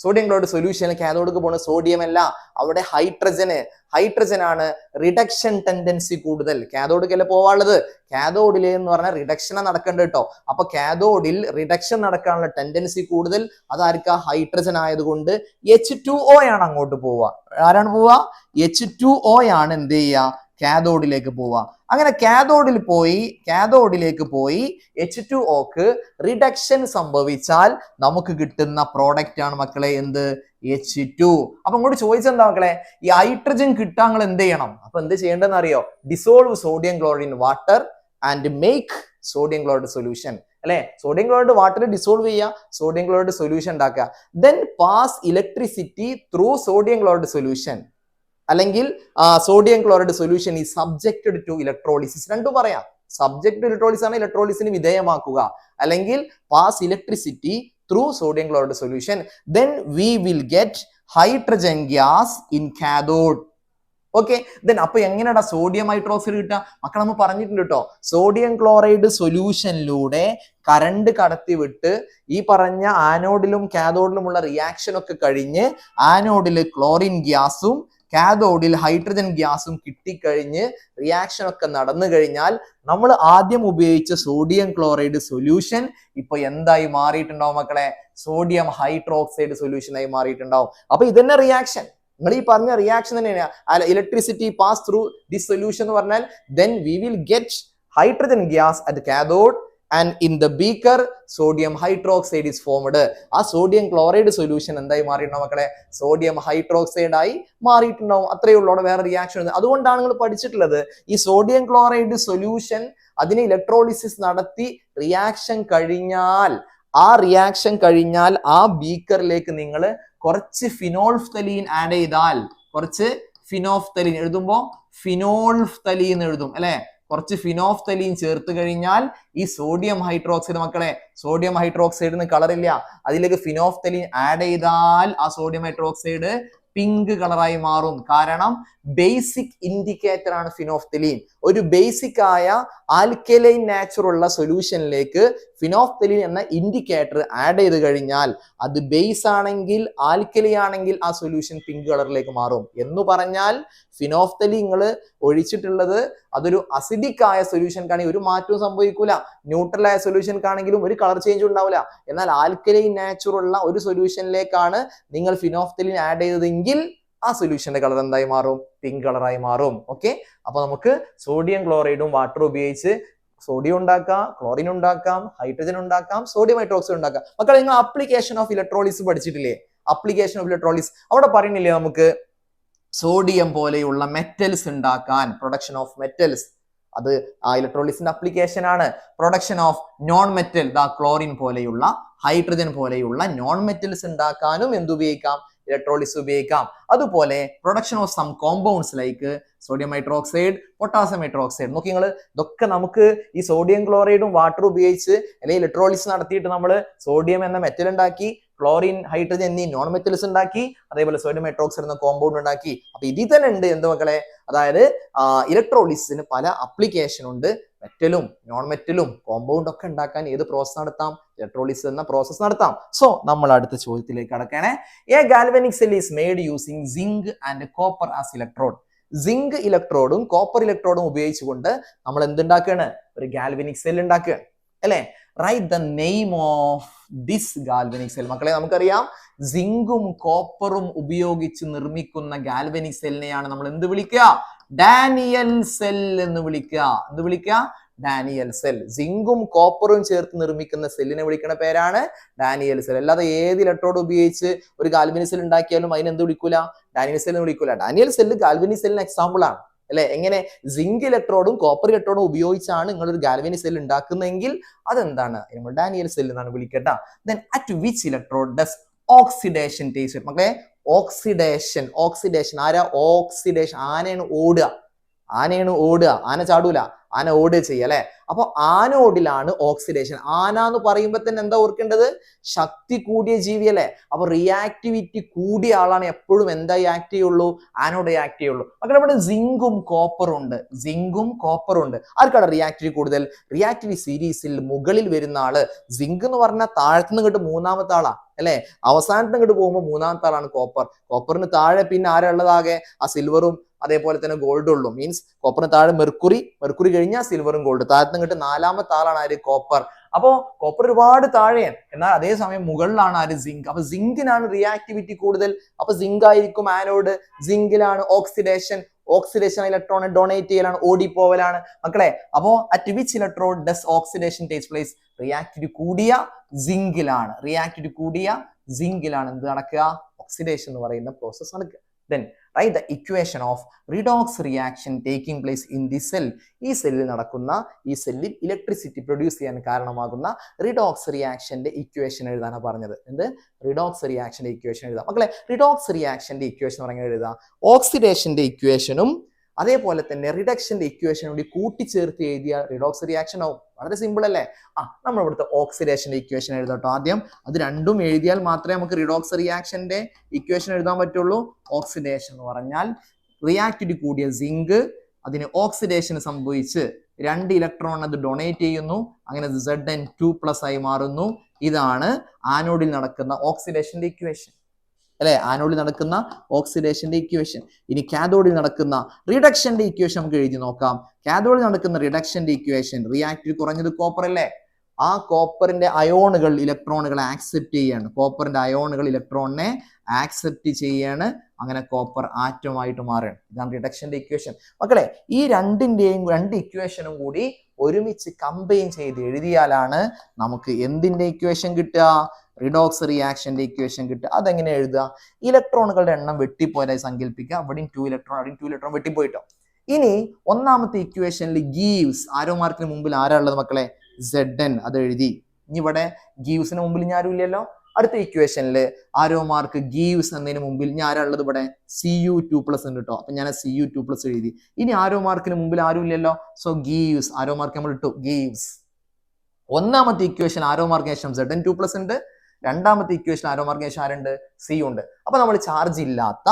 സോഡിയം ക്ലോറൈഡ് സൊല്യൂഷനിൽ കാഥോഡിലേക്ക് പോകുന്ന സോഡിയം അല്ല, അവിടെ ഹൈഡ്രജൻ ആണ് റിഡക്ഷൻ ടെൻഡൻസി കൂടുതൽ. കാഥോഡിക്കല്ലേ പോവാനുള്ളത്? കാഥോഡിൽ എന്ന് പറഞ്ഞാൽ റിഡക്ഷൻ നടക്കേണ്ടത് കേട്ടോ. അപ്പൊ കാഥോഡിൽ റിഡക്ഷൻ നടക്കാനുള്ള ടെൻഡൻസി കൂടുതൽ, അതായിരിക്കാം ഹൈഡ്രജൻ ആയതുകൊണ്ട് H2O ആണ് അങ്ങോട്ട് പോവുക. ആരാണ് പോവുക? H2O ആണ് എന്ത് ചെയ്യുക? കാഥോഡിലേക്ക് പോവുക. അങ്ങനെ കാഥോഡിലേക്ക് പോയി H2Oക്ക് റിഡക്ഷൻ സംഭവിച്ചാൽ നമുക്ക് കിട്ടുന്ന പ്രോഡക്റ്റ് ആണ് മക്കളെ എന്ത്? H2. അപ്പൊ അങ്ങോട്ട് ചോദിച്ചെന്താ മക്കളെ? ഈ ഹൈഡ്രജൻ കിട്ടാൻ നിങ്ങൾ എന്ത് ചെയ്യണം? അപ്പൊ എന്ത് ചെയ്യേണ്ടതെന്ന് അറിയോ? Dissolve sodium chloride in water and make sodium chloride solution അല്ലെ? സോഡിയം ക്ലോറൈഡ് വാട്ടറിൽ ഡിസോൾവ് ചെയ്യുക, സോഡിയം ക്ലോറൈഡ് സൊല്യൂഷൻ ഉണ്ടാക്കുക. Then pass electricity through sodium chloride solution, അല്ലെങ്കിൽ sodium chloride solution is subjected to electrolysis. രണ്ടും പറയാം. സബ്ജക്ട് ടു ഇലക്ട്രോളിസിസ് ആണ് ഇലക്ട്രോളിസിന് വിധേയമാക്കുക, അല്ലെങ്കിൽ pass electricity through sodium chloride solution. Then we will get hydrogen gas in cathode. Okay, then അപ്പൊ എങ്ങനെയാ സോഡിയം ഹൈഡ്രോക്സൈഡ് കിട്ടുക? മക്കൾ നമ്മൾ പറഞ്ഞിട്ടുണ്ട് കേട്ടോ, സോഡിയം ക്ലോറൈഡ് സൊല്യൂഷനിലൂടെ കറണ്ട് കടത്തിവിട്ട് ഈ പറഞ്ഞ ആനോഡിലും കാഥോഡിലുമുള്ള റിയാക്ഷൻ ഒക്കെ കഴിഞ്ഞ് ആനോഡിൽ ക്ലോറിൻ ഗ്യാസും കാഥോഡിൽ ഹൈഡ്രജൻ ഗ്യാസും കിട്ടിക്കഴിഞ്ഞ് റിയാക്ഷൻ ഒക്കെ നടന്നു കഴിഞ്ഞാൽ നമ്മൾ ആദ്യം ഉപയോഗിച്ച സോഡിയം ക്ലോറൈഡ് സൊല്യൂഷൻ ഇപ്പൊ എന്തായി മാറിയിട്ടുണ്ടാവും മക്കളെ? സോഡിയം ഹൈഡ്രോക്സൈഡ് സൊല്യൂഷനായി മാറിയിട്ടുണ്ടാവും. അപ്പൊ ഇതന്നെ റിയാക്ഷൻ, നിങ്ങൾ ഈ പറഞ്ഞ റിയാക്ഷൻ തന്നെയാണ്. Electricity pass through this solution എന്ന് പറഞ്ഞാൽ then we will get hydrogen gas at cathode and in the beaker sodium hydroxide is formed. ആ സോഡിയം ക്ലോറൈഡ് സൊല്യൂഷൻ എന്തായി മാറിയിട്ടുണ്ടാവും മക്കളെ? സോഡിയം ഹൈഡ്രോക്സൈഡ് ആയി മാറിയിട്ടുണ്ടാവും. അത്രയേ ഉള്ളൂ, അവിടെ വേറെ റിയാക്ഷൻ. അതുകൊണ്ടാണ് നിങ്ങൾ പഠിച്ചിട്ടുള്ളത് ഈ സോഡിയം ക്ലോറൈഡ് സൊല്യൂഷൻ അതിനെ ഇലക്ട്രോളിസിസ് നടത്തി റിയാക്ഷൻ കഴിഞ്ഞാൽ ആ ബീക്കറിലേക്ക് നിങ്ങൾ കുറച്ച് ഫിനോൾഫ്തലീൻ ആഡ് ചെയ്താൽ, കുറച്ച് ഫിനോഫ്തലീൻ എഴുതുമ്പോൾ ഫിനോൾഫ്തലീൻ എഴുതും അല്ലെ? കുറച്ച് ഫിനോഫ്തലീൻ ചേർത്ത് കഴിഞ്ഞാൽ ഈ സോഡിയം ഹൈഡ്രോക്സൈഡ് മക്കളെ, സോഡിയം ഹൈഡ്രോക്സൈഡിന് കളറില്ല, അതിലേക്ക് ഫിനോഫ്തലീൻ ആഡ് ചെയ്താൽ ആ സോഡിയം ഹൈഡ്രോക്സൈഡ് പിങ്ക് കളറായി മാറും. കാരണം ബേസിക് ഇൻഡിക്കേറ്റർ ആണ് ഫിനോഫ്തലീൻ. ഒരു ബേസിക് ആയ ആൽക്കലൈൻ നാച്ചുറുള്ള സൊല്യൂഷനിലേക്ക് ഫിനോഫ്തലീൻ എന്ന ഇൻഡിക്കേറ്റർ ആഡ് ചെയ്ത് കഴിഞ്ഞാൽ അത് ബേസ് ആണെങ്കിൽ ആൽക്കലി ആണെങ്കിൽ ആ സൊല്യൂഷൻ പിങ്ക് കളറിലേക്ക് മാറും. എന്ന് പറഞ്ഞാൽ ഫിനോഫ്തലീൻ നിങ്ങൾ ഒഴിച്ചിട്ടുള്ളത് അതൊരു അസിഡിക് ആയ സൊല്യൂഷൻക്കാണെങ്കിൽ ഒരു മാറ്റവും സംഭവിക്കൂല, ന്യൂട്രൽ ആയ സൊല്യൂഷൻക്കാണെങ്കിലും ഒരു കളർ ചേഞ്ച് ഉണ്ടാവില്ല. എന്നാൽ ആൽക്കലൈൻ നാച്ചുറുള്ള ഒരു സൊല്യൂഷനിലേക്കാണ് നിങ്ങൾ ഫിനോഫ്തലീൻ ആഡ് ചെയ്തതെങ്കിൽ ആ സൊല്യൂഷന്റെ കളർ എന്തായി മാറും? പിങ്ക് കളറായി മാറും. ഓക്കെ, അപ്പൊ നമുക്ക് സോഡിയം ക്ലോറൈഡും വാട്ടറും ഉപയോഗിച്ച് സോഡിയം ഉണ്ടാക്കാം, ക്ലോറിൻ ഉണ്ടാക്കാം, ഹൈഡ്രജൻ ഉണ്ടാക്കാം, സോഡിയം ഹൈഡ്രോക്സൈഡ് ഉണ്ടാക്കാം. മക്കളെ, നിങ്ങൾ ആപ്ലിക്കേഷൻ ഓഫ് ഇലക്ട്രോളിസ് പഠിച്ചിട്ടില്ലേ? ആപ്ലിക്കേഷൻ ഓഫ് ഇലക്ട്രോളിസ് അവിടെ പറയുന്നില്ലേ നമുക്ക് സോഡിയം പോലെയുള്ള മെറ്റൽസ് ഉണ്ടാക്കാൻ, പ്രൊഡക്ഷൻ ഓഫ് മെറ്റൽസ്, അത് ആ ഇലക്ട്രോളിസിന്റെ അപ്ലിക്കേഷൻ ആണ്. Production of non metal, chlorine പോലെയുള്ള ഹൈഡ്രജൻ പോലെയുള്ള നോൺ മെറ്റൽസ് ഉണ്ടാക്കാനും എന്തുപയോഗിക്കാം? ഇലക്ട്രോളിസ് ഉപയോഗിക്കാം. അതുപോലെ production of some compounds like sodium hydroxide, potassium hydroxide. നോക്കി നിങ്ങൾ, ഇതൊക്കെ നമുക്ക് ഈ സോഡിയം ക്ലോറൈഡും വാട്ടറും ഉപയോഗിച്ച് അല്ലെങ്കിൽ ഇലക്ട്രോളിസ് നടത്തിയിട്ട് നമ്മൾ സോഡിയം എന്ന മെറ്റൽ ഉണ്ടാക്കി, ക്ലോറിൻ ഹൈഡ്രജൻ എന്നീ നോൺ മെറ്റൽസ് ഉണ്ടാക്കി, അതേപോലെ സോഡിയം ഹൈഡ്രോക്സൈഡ് എന്ന കോമ്പൗണ്ട് ഉണ്ടാക്കി. അപ്പൊ ഇതിൽ തന്നെ ഉണ്ട് എന്ത് മക്കളെ? അതായത് ഇലക്ട്രോളിസിന് പല അപ്ലിക്കേഷൻ ഉണ്ട്. മെറ്റലും നോൺ മെറ്റലും കോമ്പൗണ്ട് ഒക്കെ ഉണ്ടാക്കാൻ ഏത് പ്രോസസ് നടത്താം? ഇലക്ട്രോളിസിസ് എന്ന പ്രോസസ് നടത്താം. സോ നമ്മൾ അടുത്ത ചോദ്യത്തിലേക്ക് കടക്കണേ. A galvanic cell is made using zinc and copper as electrode. Zinc ഇലക്ട്രോഡും കോപ്പർ ഇലക്ട്രോഡും ഉപയോഗിച്ചുകൊണ്ട് നമ്മൾ എന്തുണ്ടാക്കുകയാണ്? ഒരു ഗാൽവനിക് സെൽ ഉണ്ടാക്കുക അല്ലെ? Write the name of this galvanic cell. മക്കളെ, നമുക്കറിയാം സിങ്കും കോപ്പറും ഉപയോഗിച്ച് നിർമ്മിക്കുന്ന ഗാൽവനിക് സെല്ലിനെയാണ് നമ്മൾ എന്ത് വിളിക്കുക? ഡാനിയൽ സെൽ എന്ന് വിളിക്കുക. എന്ത് വിളിക്കുക? Daniel cell. സിങ്കും കോപ്പറും ചേർത്ത് നിർമ്മിക്കുന്ന സെല്ലിനെ വിളിക്കുന്ന പേരാണ് ഡാനിയൽ സെൽ. അല്ലാതെ ഏത് ഇലക്ട്രോഡ് ഉപയോഗിച്ച് ഒരു ഗാൽവനിക് സെൽ ഉണ്ടാക്കിയാലും അതിനെന്ത് വിളിക്കൂല? ഡാനിയൽ സെൽ എന്ന് വിളിക്കൂല. ഡാനിയൽ സെല്ല് ഗാൽവനിക് സെല്ലിന് എക്സാമ്പിൾ ആണ് അല്ലെ? എങ്ങനെ? സിങ്ക് ഇലക്ട്രോഡും കോപ്പർ ഇലക്ട്രോഡും ഉപയോഗിച്ചാണ് നിങ്ങൾ ഒരു ഗാൽവനിക് സെൽ ഉണ്ടാക്കുന്നതെങ്കിൽ അതെന്താണ്? നമ്മൾ ഡാനിയൽ സെൽ എന്നാണ് വിളിക്കട്ട. Then at which electrode does oxidation take place? മക്കളെ, ഓക്സിഡേഷൻ ആരാ? ഓക്സിഡേഷൻ. ആനയാണ് ഓടുക, ആന ചാടൂല, ആന ഓടുക ചെയ്യുക അല്ലെ? അപ്പൊ ആനോഡിലാണ് ഓക്സിഡേഷൻ. ആന എന്ന് പറയുമ്പോൾ തന്നെ എന്താ ഓർക്കേണ്ടത്? ശക്തി കൂടിയ ജീവി അല്ലെ? അപ്പൊ റിയാക്ടിവിറ്റി കൂടിയ ആളാണ് എപ്പോഴും എന്തായി ആക്ട് ചെയ്യുള്ളൂ? ആനോഡ് ആക്ട് ചെയ്യുള്ളൂ. അങ്ങനെ ഇവിടെ സിങ്കും കോപ്പറും ഉണ്ട്. ആർക്കാണ് റിയാക്ടിവിറ്റി കൂടുതൽ? റിയാക്ടിവിറ്റി സീരീസിൽ മുകളിൽ വരുന്ന ആള് സിങ്ക് എന്ന് പറഞ്ഞാൽ താഴത്തുനിന്ന് ഇങ്ങോട്ട് മൂന്നാമത്തെ ആളാ അല്ലെ? അവസാനത്ത് ഇങ്ങോട്ട് പോകുമ്പോൾ മൂന്നാമത്തെ ആളാണ് കോപ്പർ. കോപ്പറിന് താഴെ പിന്നെ ആരാ ഉള്ളതാകെ? ആ സിൽവറും അതേപോലെ തന്നെ ഗോൾഡും ഉള്ളൂ. മീൻസ് കോപ്പറിന് താഴെ മെർക്കുറി കഴിഞ്ഞാൽ സിൽവറും ഗോൾഡ്. താഴത്ത് ഇങ്ങോട്ട് നാലാമത്തെ ആളാണ് ആര്? കോപ്പർ. അപ്പോ കോപ്പർ ഒരുപാട് താഴെയാണ്, എന്നാൽ അതേസമയം മുകളിലാണ് ആര്? സിങ്ക്. അപ്പൊ സിങ്കിനാണ് റിയാക്ടിവിറ്റി കൂടുതൽ. അപ്പൊ സിങ്ക് ആയിരിക്കും ആനോഡ്. സിങ്കിലാണ് ഓക്സിഡേഷൻ ഇലക്ട്രോണെ ഡൊണേറ്റ് ചെയ്യലാണ്, ഓടിപ്പോവലാണ് മക്കളെ. അപ്പോ at which electrode does oxidation takes place? Reactivity കൂടിയ സിങ്കിലാണ് എന്ത് നടക്കുക? ഓക്സിഡേഷൻ എന്ന് പറയുന്ന പ്രോസസ് നടക്കുക. Then write the equation of redox reaction taking place in the cell. ഈ സെല്ലിൽ നടക്കുന്ന ഈ സെല്ലിൽ ഇലക്ട്രിസിറ്റി പ്രൊഡ്യൂസ് ചെയ്യാൻ കാരണമാകുന്ന റിഡോക്സ് റിയാക്ഷന്റെ ഇക്വേഷൻ എഴുതാനാണ് പറഞ്ഞത്. എന്ത്? റിഡോക്സ് റിയാക്ഷന്റെ ഇക്വേഷൻ എഴുതാം. മക്കളെ റിഡോക്സ് റിയാക്ഷന്റെ ഇക്വേഷൻ പറഞ്ഞാൽ എഴുതാം ഓക്സിഡേഷന്റെ ഇക്വേഷനും അതേപോലെ തന്നെ റിഡക്ഷന്റെ ഇക്വേഷൻ കൂടി കൂട്ടിച്ചേർത്ത് എഴുതിയ റിഡോക്സ് റിയാക്ഷൻ ആവും. വളരെ സിമ്പിൾ അല്ലേ? നമ്മൾ ഇവിടുത്തെ ഓക്സിഡേഷന്റെ ഇക്വേഷൻ എഴുതട്ടോ ആദ്യം. അത് രണ്ടും എഴുതിയാൽ മാത്രമേ നമുക്ക് റിഡോക്സ് റിയാക്ഷന്റെ ഇക്വേഷൻ എഴുതാൻ പറ്റുള്ളൂ. ഓക്സിഡേഷൻ എന്ന് പറഞ്ഞാൽ റിയാക്ടിവിറ്റി കൂടിയ സിങ്ക് അതിന് ഓക്സിഡേഷൻ സംഭവിച്ച് 2 ഇലക്ട്രോൺ അത് ഡൊണേറ്റ് ചെയ്യുന്നു. അങ്ങനെ Zn2+ ആയി മാറുന്നു. ഇതാണ് ആനോഡിൽ നടക്കുന്ന ഓക്സിഡേഷന്റെ ഇക്വേഷൻ അല്ലെ? ആനോഡിൽ നടക്കുന്ന ഓക്സിഡേഷന്റെ ഇക്വേഷൻ. ഇനി കാഥോഡിൽ നടക്കുന്ന റിഡക്ഷന്റെ ഇക്വേഷൻ നമുക്ക് എഴുതി നോക്കാം. കാഥോഡിൽ നടക്കുന്ന റിഡക്ഷന്റെ ഇക്വേഷൻ, റിയാക്റ്റീവ് കുറഞ്ഞത് കോപ്പർ അല്ലേ? ആ കോപ്പറിന്റെ അയോണുകൾ ഇലക്ട്രോണുകളെ ആക്സെപ്റ്റ് ചെയ്യാണ്. കോപ്പറിന്റെ അയോണുകൾ ഇലക്ട്രോണിനെ ആക്സെപ്റ്റ് ചെയ്യാണ്. അങ്ങനെ കോപ്പർ ആറ്റമായിട്ട് മാറുകയാണ്. ഇതാണ് റിഡക്ഷന്റെ ഇക്വേഷൻ. മക്കളെ ഈ രണ്ട് ഇക്വേഷനും കൂടി ഒരുമിച്ച് കമ്പൈൻ ചെയ്ത് എഴുതിയാലാണ് നമുക്ക് എന്തിന്റെ ഇക്വേഷൻ കിട്ടുക? റിഡോക്സ് റിയാക്ഷന്റെ ഇക്വേഷൻ കിട്ടുക. അതെങ്ങനെ എഴുതുക? ഇലക്ട്രോണുകളുടെ എണ്ണം വെട്ടിപ്പോയതായി സങ്കല്പിക്കുക. അവിടെയും 2 ഇലക്ട്രോൺ അവിടെയും 2 ഇലക്ട്രോൺ വെട്ടിപ്പോയിട്ടോ. ഇനി ഒന്നാമത്തെ ഇക്വേഷനിൽ ഗീവ്സ് ആരോ മാർക്കിന് മുമ്പിൽ ആരാ ഉള്ളത് മക്കളെ? Zn. അത് എഴുതി. ഇനി ഇവിടെ ഗീവ്സിന് മുമ്പിൽ ഇനി ആരും ഇല്ലല്ലോ. അടുത്ത ഇക്വേഷനിൽ ആരോ മാർക്ക് ഗീവ്സ് എന്നതിന് മുമ്പിൽ ഇനി ആരാ ഉള്ളത്? ഇവിടെ Cu2+ ഉണ്ട് കേട്ടോ. അപ്പൊ ഞാൻ Cu2+ എഴുതി. ഇനി ആരോ മാർക്കിന് മുമ്പിൽ ആരും ഇല്ലല്ലോ. സോ ഗീവ്സ് ആരോ മാർക്ക് നമ്മൾ ഇട്ടു ഗീവ്സ്. ഒന്നാമത്തെ ഇക്വേഷൻ ആരോ മാർക്കിന് ശേഷം Zn2+ ഉണ്ട്. രണ്ടാമത്തെ ഇക്വേഷൻ ആരോ മാർക്കിന് ശേഷം ആരുണ്ട്? Cu ഉണ്ട്. അപ്പൊ നമ്മൾ ചാർജ് ഇല്ലാത്ത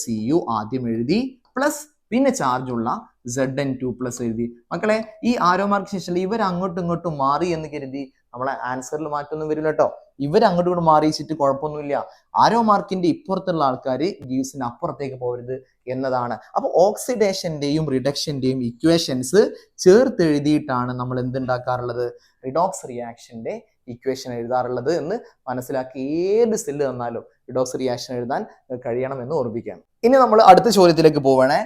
Cu ആദ്യം എഴുതി, പ്ലസ് പിന്നെ ചാർജ് ഉള്ള Zn2+ എഴുതി. മക്കളെ ഈ ആരോ മാർക്ക് ശേഷം ഇവർ അങ്ങോട്ടും ഇങ്ങോട്ടും മാറി എന്ന് കരുതി നമ്മളെ ആൻസറിൽ മാറ്റൊന്നും വരില്ല കേട്ടോ. ഇവർ അങ്ങോട്ടും ഇങ്ങോട്ട് മാറിച്ചിട്ട് കുഴപ്പമൊന്നുമില്ല. ആരോ മാർക്കിന്റെ ഇപ്പുറത്തുള്ള ആൾക്കാർ ഗീവ്സിന്റെ അപ്പുറത്തേക്ക് പോകരുത് എന്നതാണ്. അപ്പൊ ഓക്സിഡേഷന്റെയും റിഡക്ഷന്റെയും ഇക്വേഷൻസ് ചേർത്ത് എഴുതിയിട്ടാണ് നമ്മൾ എന്തുണ്ടാക്കാറുള്ളത്? റിഡോക്സ് റിയാക്ഷന്റെ ഇക്വേഷൻ എഴുതാറുള്ളത് എന്ന് മനസ്സിലാക്കി ഏത് സെല്ല് തന്നാലും റിഡോക്സ് റിയാക്ഷൻ എഴുതാൻ കഴിയണം എന്ന് ഓർമ്മിക്കുകയാണ്. ഇനി നമ്മൾ അടുത്ത ചോദ്യത്തിലേക്ക് പോവുകയാണെ.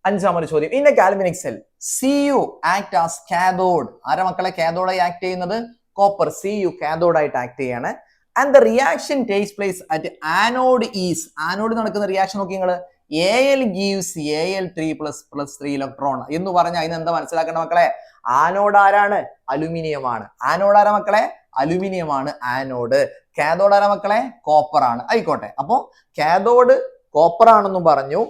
5ാമത്തെ ചോദ്യം. In a galvanic cell Cu act as cathode. ആരാ മക്കളെ കാഥോഡായി ആക്ട് ചെയ്യുന്നത്? കോപ്പർ. Cu കാഥോഡായിട്ട് ആക്ട് ചെയ്യാണ്. And the reaction takes place at anode is. Anode നടക്കുന്ന റിയാക്ഷൻ നോക്കി നിങ്ങൾ. Al gives Al3++3 ഇലക്ട്രോൺ എന്ന് പറഞ്ഞാൽ അതിന് എന്താ മനസ്സിലാക്കേണ്ട മക്കളെ? ആനോഡ് ആരാണ്? അലുമിനിയം ആണ്. ആനോഡ് ആരാ മക്കളെ? അലുമിനിയം ആണ് ആനോഡ്. കാഥോഡ് ആരാ മക്കളെ? കോപ്പർ ആണ്. ആയിക്കോട്ടെ. അപ്പോ കാഥോഡ് കോപ്പർ ആണെന്നും പറഞ്ഞു,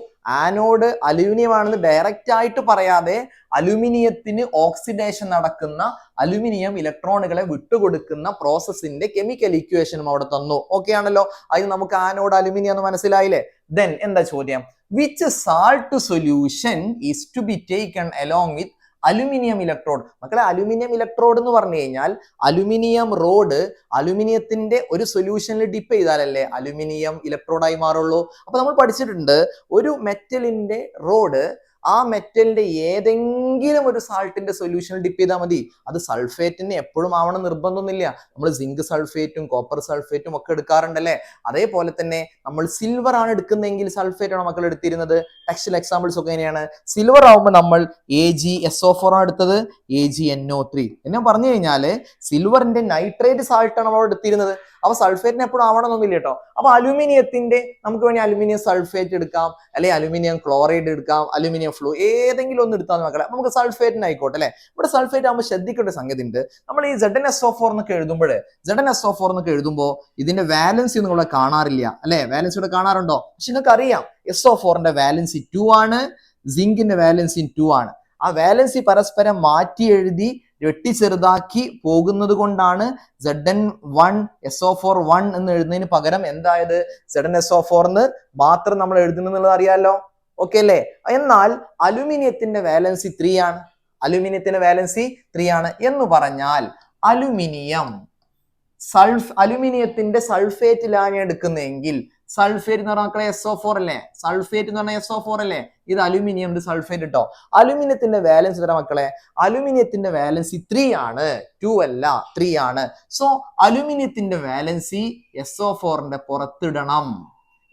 ആനോഡ് അലൂമിനിയം ആണെന്ന് ഡയറക്റ്റ് ആയിട്ട് പറയാതെ അലുമിനിയത്തിന് ഓക്സിഡേഷൻ നടക്കുന്ന അലുമിനിയം ഇലക്ട്രോണുകളെ വിട്ടുകൊടുക്കുന്ന പ്രോസസ്സിന്റെ കെമിക്കൽ ഇക്വേഷനും അവിടെ തന്നു. ഓക്കെ ആണല്ലോ? അതിന് നമുക്ക് ആനോഡ് അലുമിനിയം എന്ന് മനസ്സിലായില്ലേ? ദെൻ എന്താ ചോദ്യം? Which salt solution is to be taken along with aluminium electrode. മക്കളെ അലുമിനിയം ഇലക്ട്രോഡ് എന്ന് പറഞ്ഞു കഴിഞ്ഞാൽ അലുമിനിയം റോഡ് അലുമിനിയത്തിന്റെ ഒരു സൊല്യൂഷനിൽ ഡിപ്പ് ചെയ്താലല്ലേ അലുമിനിയം ഇലക്ട്രോഡായി മാറുള്ളൂ. അപ്പൊ നമ്മൾ പഠിച്ചിട്ടുണ്ട് ഒരു മെറ്റലിന്റെ റോഡ് ആ മെറ്റലിന്റെ ഏതെങ്കിലും ഒരു സാൾട്ടിന്റെ സൊല്യൂഷനിൽ ഡിപ്പ് ചെയ്താൽ മതി. അത് സൾഫേറ്റിന് എപ്പോഴും ആവണം നിർബന്ധമൊന്നുമില്ല. നമ്മൾ സിങ്ക് സൾഫേറ്റും കോപ്പർ സൾഫേറ്റും ഒക്കെ എടുക്കാറുണ്ടല്ലേ. അതേപോലെ തന്നെ നമ്മൾ സിൽവർ ആണ് എടുക്കുന്നതെങ്കിൽ സൾഫേറ്റ് ആണ് മക്കൾ എടുത്തിരുന്നത്. ടെക്സ്റ്റൈൽ എക്സാമ്പിൾസ് ഒക്കെ എങ്ങനെയാണ്? സിൽവർ ആവുമ്പോൾ നമ്മൾ AgSO4 ആണ് എടുത്തത്, AgNO3. എന്നെ പറഞ്ഞു കഴിഞ്ഞാല് സിൽവറിന്റെ നൈട്രേറ്റ് സാൾട്ട് ആണ് നമ്മൾ എടുത്തിരുന്നത്. അപ്പൊ സൾഫേറ്റിന് എപ്പോഴും ആവണമെന്നൊന്നുമില്ല കേട്ടോ. അപ്പൊ അലുമിനിയത്തിന്റെ നമുക്ക് വേണമെങ്കിൽ അലുമിനിയം സൾഫേറ്റ് എടുക്കാം, അല്ലെങ്കിൽ അലുമിനിയം ക്ലോറൈഡ് എടുക്കാം, അലുമിനിയം ഫ്ലൂ ഏതെങ്കിലും ഒന്ന് എടുത്താൽ മക്കളെ നമുക്ക് സൾഫേറ്റിന് ആയിക്കോട്ടെ അല്ലെ. ഇവിടെ സൾഫേറ്റ് ആകുമ്പോൾ ശ്രദ്ധിക്കേണ്ട സംഗതി ഉണ്ട്. നമ്മൾ ഈ ZnSO4 എന്നൊക്കെ എഴുതുമ്പോൾ ഇതിന്റെ വാലൻസി ഒന്നും ഇവിടെ കാണാറില്ല അല്ലെ. വാലൻസി ഇവിടെ കാണാറുണ്ടോ? പക്ഷെ നിങ്ങൾക്ക് അറിയാം SO4ന്റെ വാലൻസി 2 ആണ്, സിങ്കിന്റെ വാലൻസി 2 ആണ്. ആ വാലൻസി പരസ്പരം മാറ്റി എഴുതി വെട്ടിച്ചെറുതാക്കി പോകുന്നത് കൊണ്ടാണ് Zn1SO4 എന്ന് എഴുതുന്നതിന് പകരം എന്തായത് ZnSO4 എന്ന് മാത്രം നമ്മൾ എഴുതുന്നുള്ളത് അറിയാലോ. ഓക്കെ അല്ലേ? എന്നാൽ അലുമിനിയത്തിന്റെ വാലൻസി 3 ആണ്. എന്ന് പറഞ്ഞാൽ അലുമിനിയത്തിന്റെ സൾഫേറ്റിലാണ് എടുക്കുന്നതെങ്കിൽ സൾഫേറ്റ് എന്ന് പറഞ്ഞാൽ SO4 അല്ലേ. സൾഫേറ്റ് എന്ന് പറഞ്ഞാൽ SO4 അല്ലേ. ഇത് അലുമിനിയം സൾഫേറ്റ് കേട്ടോ. അലുമിനിയത്തിന്റെ വാലൻസി തരാം മക്കളെ. അലുമിനിയത്തിന്റെ വാലൻസി 3 ആണ്, 2 അല്ല 3 ആണ്. So അലുമിനിയത്തിന്റെ valency SO4ന്റെ പുറത്തിടണം.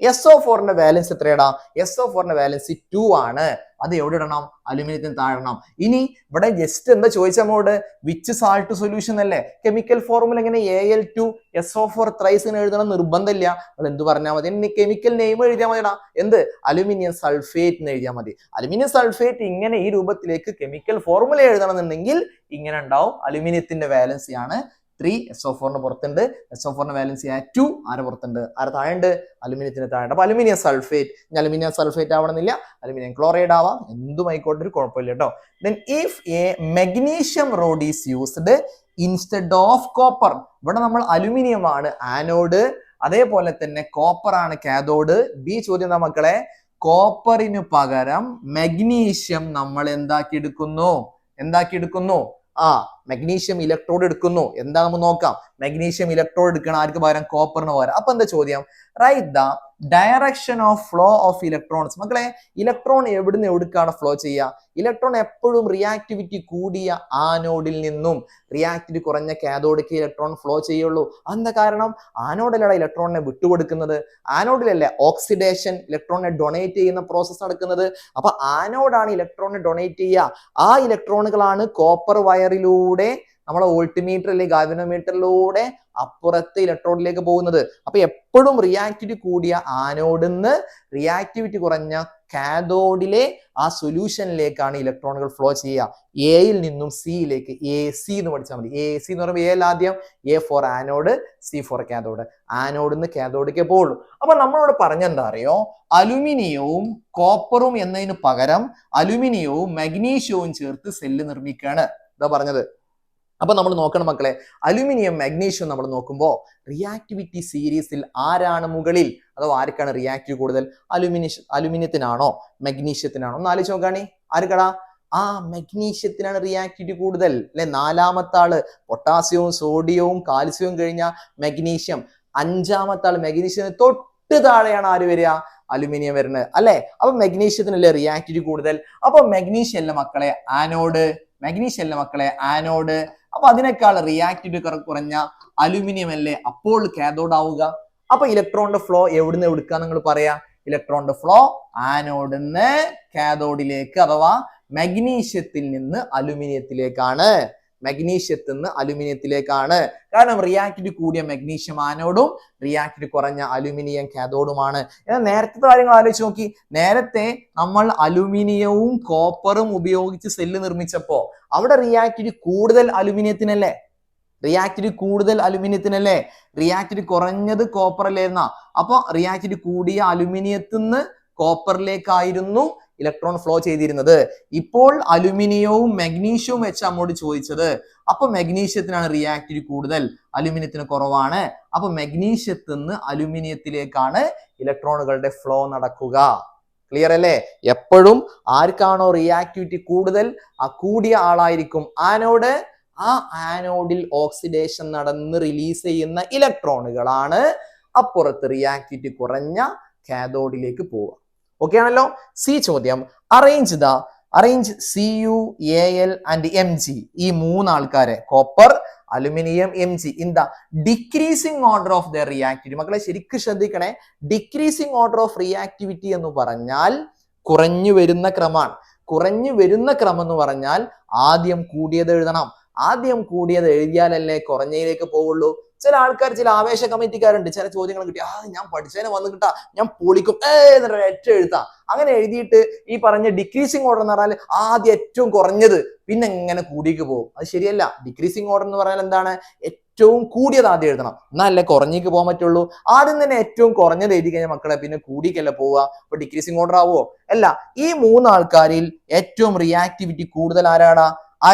SO4ന്റെ വാലൻസ് എത്രയാടാ? SO4ന്റെ വാലൻസ് 2 ആണ്. അത് എവിടെ ഇടണം? അലുമിനിയത്തിന് താഴെ ഇടണം. ഇനി ഇവിടെ ജസ്റ്റ് എന്താ ചോദിച്ച നമ്മോട് വിച്ച് സാൾട്ട് സൊല്യൂഷൻ അല്ലേ? കെമിക്കൽ ഫോർമുല എങ്ങനെ Al2SO4 ത്രൈസ് എഴുതണം നിർബന്ധമില്ല. നമ്മൾ എന്ത് പറഞ്ഞാൽ മതി? കെമിക്കൽ നെയിം എഴുതിയാൽ മതിടാ. എന്ത്? അലുമിനിയം സൾഫേറ്റ് എന്ന് എഴുതിയാൽ മതി. അലുമിനിയം സൾഫേറ്റ് ഇങ്ങനെ ഈ രൂപത്തിലേക്ക് കെമിക്കൽ ഫോർമുല എഴുതണം എന്നുണ്ടെങ്കിൽ ഇങ്ങനെ ഉണ്ടാവും. അലുമിനിയത്തിന്റെ വാലൻസി ആണ് 3, SO4ന്റെ പുറത്തുണ്ട്. SO4ന്റെ വാലൻസി 2 ആരെ പുറത്തുണ്ട്? ആരെ താഴെയുണ്ട്? അലുമിനിയത്തിന് താഴെ. അപ്പൊ അലുമിനിയം സൾഫേറ്റ്, അലുമിനിയം സൾഫേറ്റ് ആവണമെന്നില്ല, അലുമിനിയം ക്ലോറൈഡ് ആവാം, എന്തും ആയിക്കോട്ടെ, ഒരു കുഴപ്പമില്ല കേട്ടോ. Then if A magnesium road is used instead of copper, ഇവിടെ നമ്മൾ അലുമിനിയം ആണ് ആനോഡ്, അതേപോലെ തന്നെ കോപ്പർ ആണ് കാഥോഡ്. ബി ചോദ്യം എന്താ മക്കളെ? കോപ്പറിന് പകരം മെഗ്നീഷ്യം നമ്മൾ എന്താക്കി എടുക്കുന്നു? മെഗ്നീഷ്യം ഇലക്ട്രോഡ് എടുക്കുന്നു. എന്താ നമുക്ക് നോക്കാം. മെഗ്നീഷ്യം ഇലക്ട്രോഡ് എടുക്കണം ആർക്ക് പകരം? കോപ്പറിന് പകരം. അപ്പൊ എന്താ ചോദ്യം? Write the direction of flow of electrons. മക്കളെ, ഇലക്ട്രോൺ എവിടുന്ന് എവിടേക്കാണ് ഫ്ലോ ചെയ്യുക? ഇലക്ട്രോൺ എപ്പോഴും റിയാക്ടിവിറ്റി കൂടിയ ആനോഡിൽ നിന്നും റിയാക്ടിവിറ്റി കുറഞ്ഞ കാഥോഡിക്ക് ഇലക്ട്രോൺ ഫ്ലോ ചെയ്യുള്ളൂ. എന്താ കാരണം? ആനോഡിലല്ല ഇലക്ട്രോണിനെ വിട്ടുകൊടുക്കുന്നത്, ആനോഡിലല്ലേ ഓക്സിഡേഷൻ ഇലക്ട്രോണിനെ ഡൊണേറ്റ് ചെയ്യുന്ന പ്രോസസ് നടക്കുന്നത്. അപ്പൊ ആനോഡാണ് ഇലക്ട്രോണിനെ ഡൊണേറ്റ് ചെയ്യുക. ആ ഇലക്ട്രോണുകളാണ് കോപ്പർ വയറിലൂടെ നമ്മളെ വോൾട്ട്മീറ്റർ അല്ലെങ്കിൽ ഗാൽവനോമീറ്ററിലൂടെ അപ്പുറത്തെ ഇലക്ട്രോണിലേക്ക് പോകുന്നത്. അപ്പൊ എപ്പോഴും റിയാക്ടിവിറ്റി കൂടിയ ആനോഡിന്ന് റിയാക്ടിവിറ്റി കുറഞ്ഞ കാഥോഡിലെ ആ സൊല്യൂഷനിലേക്കാണ് ഇലക്ട്രോണുകൾ ഫ്ലോ ചെയ്യുക. എയിൽ നിന്നും സിയിലേക്ക്. AC എന്ന് പഠിച്ചാൽ മതി. AC എന്ന് പറയുമ്പോൾ എയിൽ ആദ്യം A for anode, C for cathode. ആനോഡിന്ന് കാഥോഡിക്ക് പോകുള്ളൂ. അപ്പൊ നമ്മളോട് പറഞ്ഞെന്താ അറിയോ? അലുമിനിയവും കോപ്പറും എന്നതിന് പകരം അലുമിനിയവും മഗ്നീഷ്യവും ചേർത്ത് സെല്ല് നിർമ്മിക്കുകയാണ്. ഇതാ പറഞ്ഞത്. അപ്പൊ നമ്മൾ നോക്കണം മക്കളെ, അലുമിനിയം മഗ്നീഷ്യം നമ്മൾ നോക്കുമ്പോൾ റിയാക്ടിവിറ്റി സീരീസിൽ ആരാണ് മുകളിൽ? അഥവാ ആർക്കാണ് റിയാക്റ്റീവ് കൂടുതൽ? അലുമിനിയത്തിനാണോ മഗ്നീഷ്യത്തിനാണോ? ഒന്ന് ആലോചിച്ച് നോക്കാണി. ആർക്കടാ? മഗ്നീഷ്യത്തിനാണ് റിയാക്ടിവിറ്റി കൂടുതൽ അല്ലെ? നാലാമത്തെ ആള് പൊട്ടാസ്യവും സോഡിയവും കാൽസ്യവും കഴിഞ്ഞ മഗ്നീഷ്യം. അഞ്ചാമത്തെ ആള് മഗ്നീഷ്യത്തിന് തൊട്ട് താഴെയാണ് ആര് വരിക? അലുമിനിയം വരുന്നത് അല്ലെ? അപ്പൊ മഗ്നീഷ്യത്തിനല്ലേ റിയാക്ടിവിറ്റി കൂടുതൽ. അപ്പൊ മഗ്നീഷ്യം അല്ല മക്കളെ ആനോഡ്, മഗ്നീഷ്യം അല്ല മക്കളെ ആനോഡ്. അപ്പൊ അതിനേക്കാൾ റിയാക്ടിവിറ്റി കുറഞ്ഞ അലുമിനിയം അല്ലേ അപ്പോൾ കാഥോഡ് ആവുക. അപ്പൊ ഇലക്ട്രോണിന്റെ ഫ്ലോ എവിടുന്ന് എവിടുക്കാ നിങ്ങൾ പറയാ? ഇലക്ട്രോണിന്റെ ഫ്ലോ ആനോഡിന്ന് കാഥോഡിലേക്ക് അഥവാ മഗ്നീഷ്യത്തിൽ നിന്ന് അലുമിനിയത്തിലേക്കാണ്. മഗ്നീഷ്യത്തിൽ നിന്ന് അലുമിനിയത്തിലേക്കാണ്. കാരണം റിയാക്ടിവിറ്റി കൂടിയ മഗ്നീഷ്യം ആനോഡും റിയാക്ടിവിറ്റി കുറഞ്ഞ അലുമിനിയം കാഥോഡുമാണ്. എന്നാൽ നേരത്തെ കാര്യങ്ങൾ ആലോചിച്ച് നോക്കി. നേരത്തെ നമ്മൾ അലുമിനിയവും കോപ്പറും ഉപയോഗിച്ച് സെല്ല് നിർമ്മിച്ചപ്പോ അവിടെ റിയാക്ടിവിറ്റി കൂടുതൽ അലുമിനിയത്തിനല്ലേ? റിയാക്ടിവിറ്റി കുറഞ്ഞത് കോപ്പർ അല്ലായിരുന്ന? അപ്പൊ റിയാക്ടിവിറ്റി കൂടിയ അലുമിനിയത്തിൽ നിന്ന് കോപ്പറിലേക്കായിരുന്നു ഇലക്ട്രോൺ ഫ്ലോ ചെയ്തിരുന്നത്. ഇപ്പോൾ അലുമിനിയവും മഗ്നീഷ്യവും വെച്ച് നമ്മോട് ചോദിച്ചത്. അപ്പൊ മഗ്നീഷ്യത്തിനാണ് റിയാക്ടിവിറ്റി കൂടുതൽ, അലുമിനിയത്തിന് കുറവാണ്. അപ്പൊ മഗ്നീഷ്യത്തിൽ നിന്ന് അലുമിനിയത്തിലേക്കാണ് ഇലക്ട്രോണുകളുടെ ഫ്ലോ നടക്കുക. ക്ലിയർ അല്ലേ? എപ്പോഴും ആർക്കാണോ റിയാക്ടിവിറ്റി കൂടുതൽ ആ കൂടിയ ആളായിരിക്കും ആനോഡ്. ആ ആനോഡിൽ ഓക്സിഡേഷൻ നടന്ന് റിലീസ് ചെയ്യുന്ന ഇലക്ട്രോണുകളാണ് അപ്പുറത്ത് റിയാക്ടിവിറ്റി കുറഞ്ഞ കാഥോഡിലേക്ക് പോവുക. ഓക്കെ ആണല്ലോ? സി ചോദ്യം, arrange Cu, Al and Mg, ഈ മൂന്നാൾക്കാരെ copper, aluminium, Mg in the decreasing order of the reactivity. മക്കളെ ശരിക്കും ശ്രദ്ധിക്കണേ. ഡിക്രീസിങ് ഓർഡർ ഓഫ് റിയാക്ടിവിറ്റി എന്ന് പറഞ്ഞാൽ കുറഞ്ഞു വരുന്ന ക്രമമാണ്. കുറഞ്ഞു വരുന്ന ക്രമം എന്ന് പറഞ്ഞാൽ ആദ്യം കൂടിയത് എഴുതണം. ആദ്യം കൂടിയത് എഴുതിയാലല്ലേ കുറഞ്ഞതിലേക്ക് പോവുള്ളൂ. ചില ആൾക്കാർ, ചില ആവേശ കമ്മിറ്റിക്കാരുണ്ട്, ചില ചോദ്യങ്ങൾ കിട്ടി ഞാൻ പഠിച്ചതിനെ വന്ന് കിട്ടാ ഞാൻ പൊളിക്കും ഏറ്റവും എഴുതാം. അങ്ങനെ എഴുതിയിട്ട് ഈ പറഞ്ഞ ഡിക്രീസിങ് ഓർഡർ എന്ന് പറഞ്ഞാൽ ആദ്യം ഏറ്റവും കുറഞ്ഞത് പിന്നെ എങ്ങനെ കൂടിക്ക് പോകും. അത് ശരിയല്ല. ഡിക്രീസിങ് ഓർഡർ എന്ന് പറഞ്ഞാൽ എന്താണ്? ഏറ്റവും കൂടിയത് ആദ്യം എഴുതണം, എന്നാലല്ലേ കുറഞ്ഞേക്ക് പോകാൻ പറ്റുള്ളൂ. ആദ്യം തന്നെ ഏറ്റവും കുറഞ്ഞത് എഴുതി കഴിഞ്ഞാൽ മക്കളെ പിന്നെ കൂടിക്കല്ല പോവുക. അപ്പൊ ഡിക്രീസിങ് ഓർഡർ ആവുമോ? അല്ല. ഈ മൂന്നാൾക്കാരിൽ ഏറ്റവും റിയാക്ടിവിറ്റി കൂടുതൽ ആരാണ്?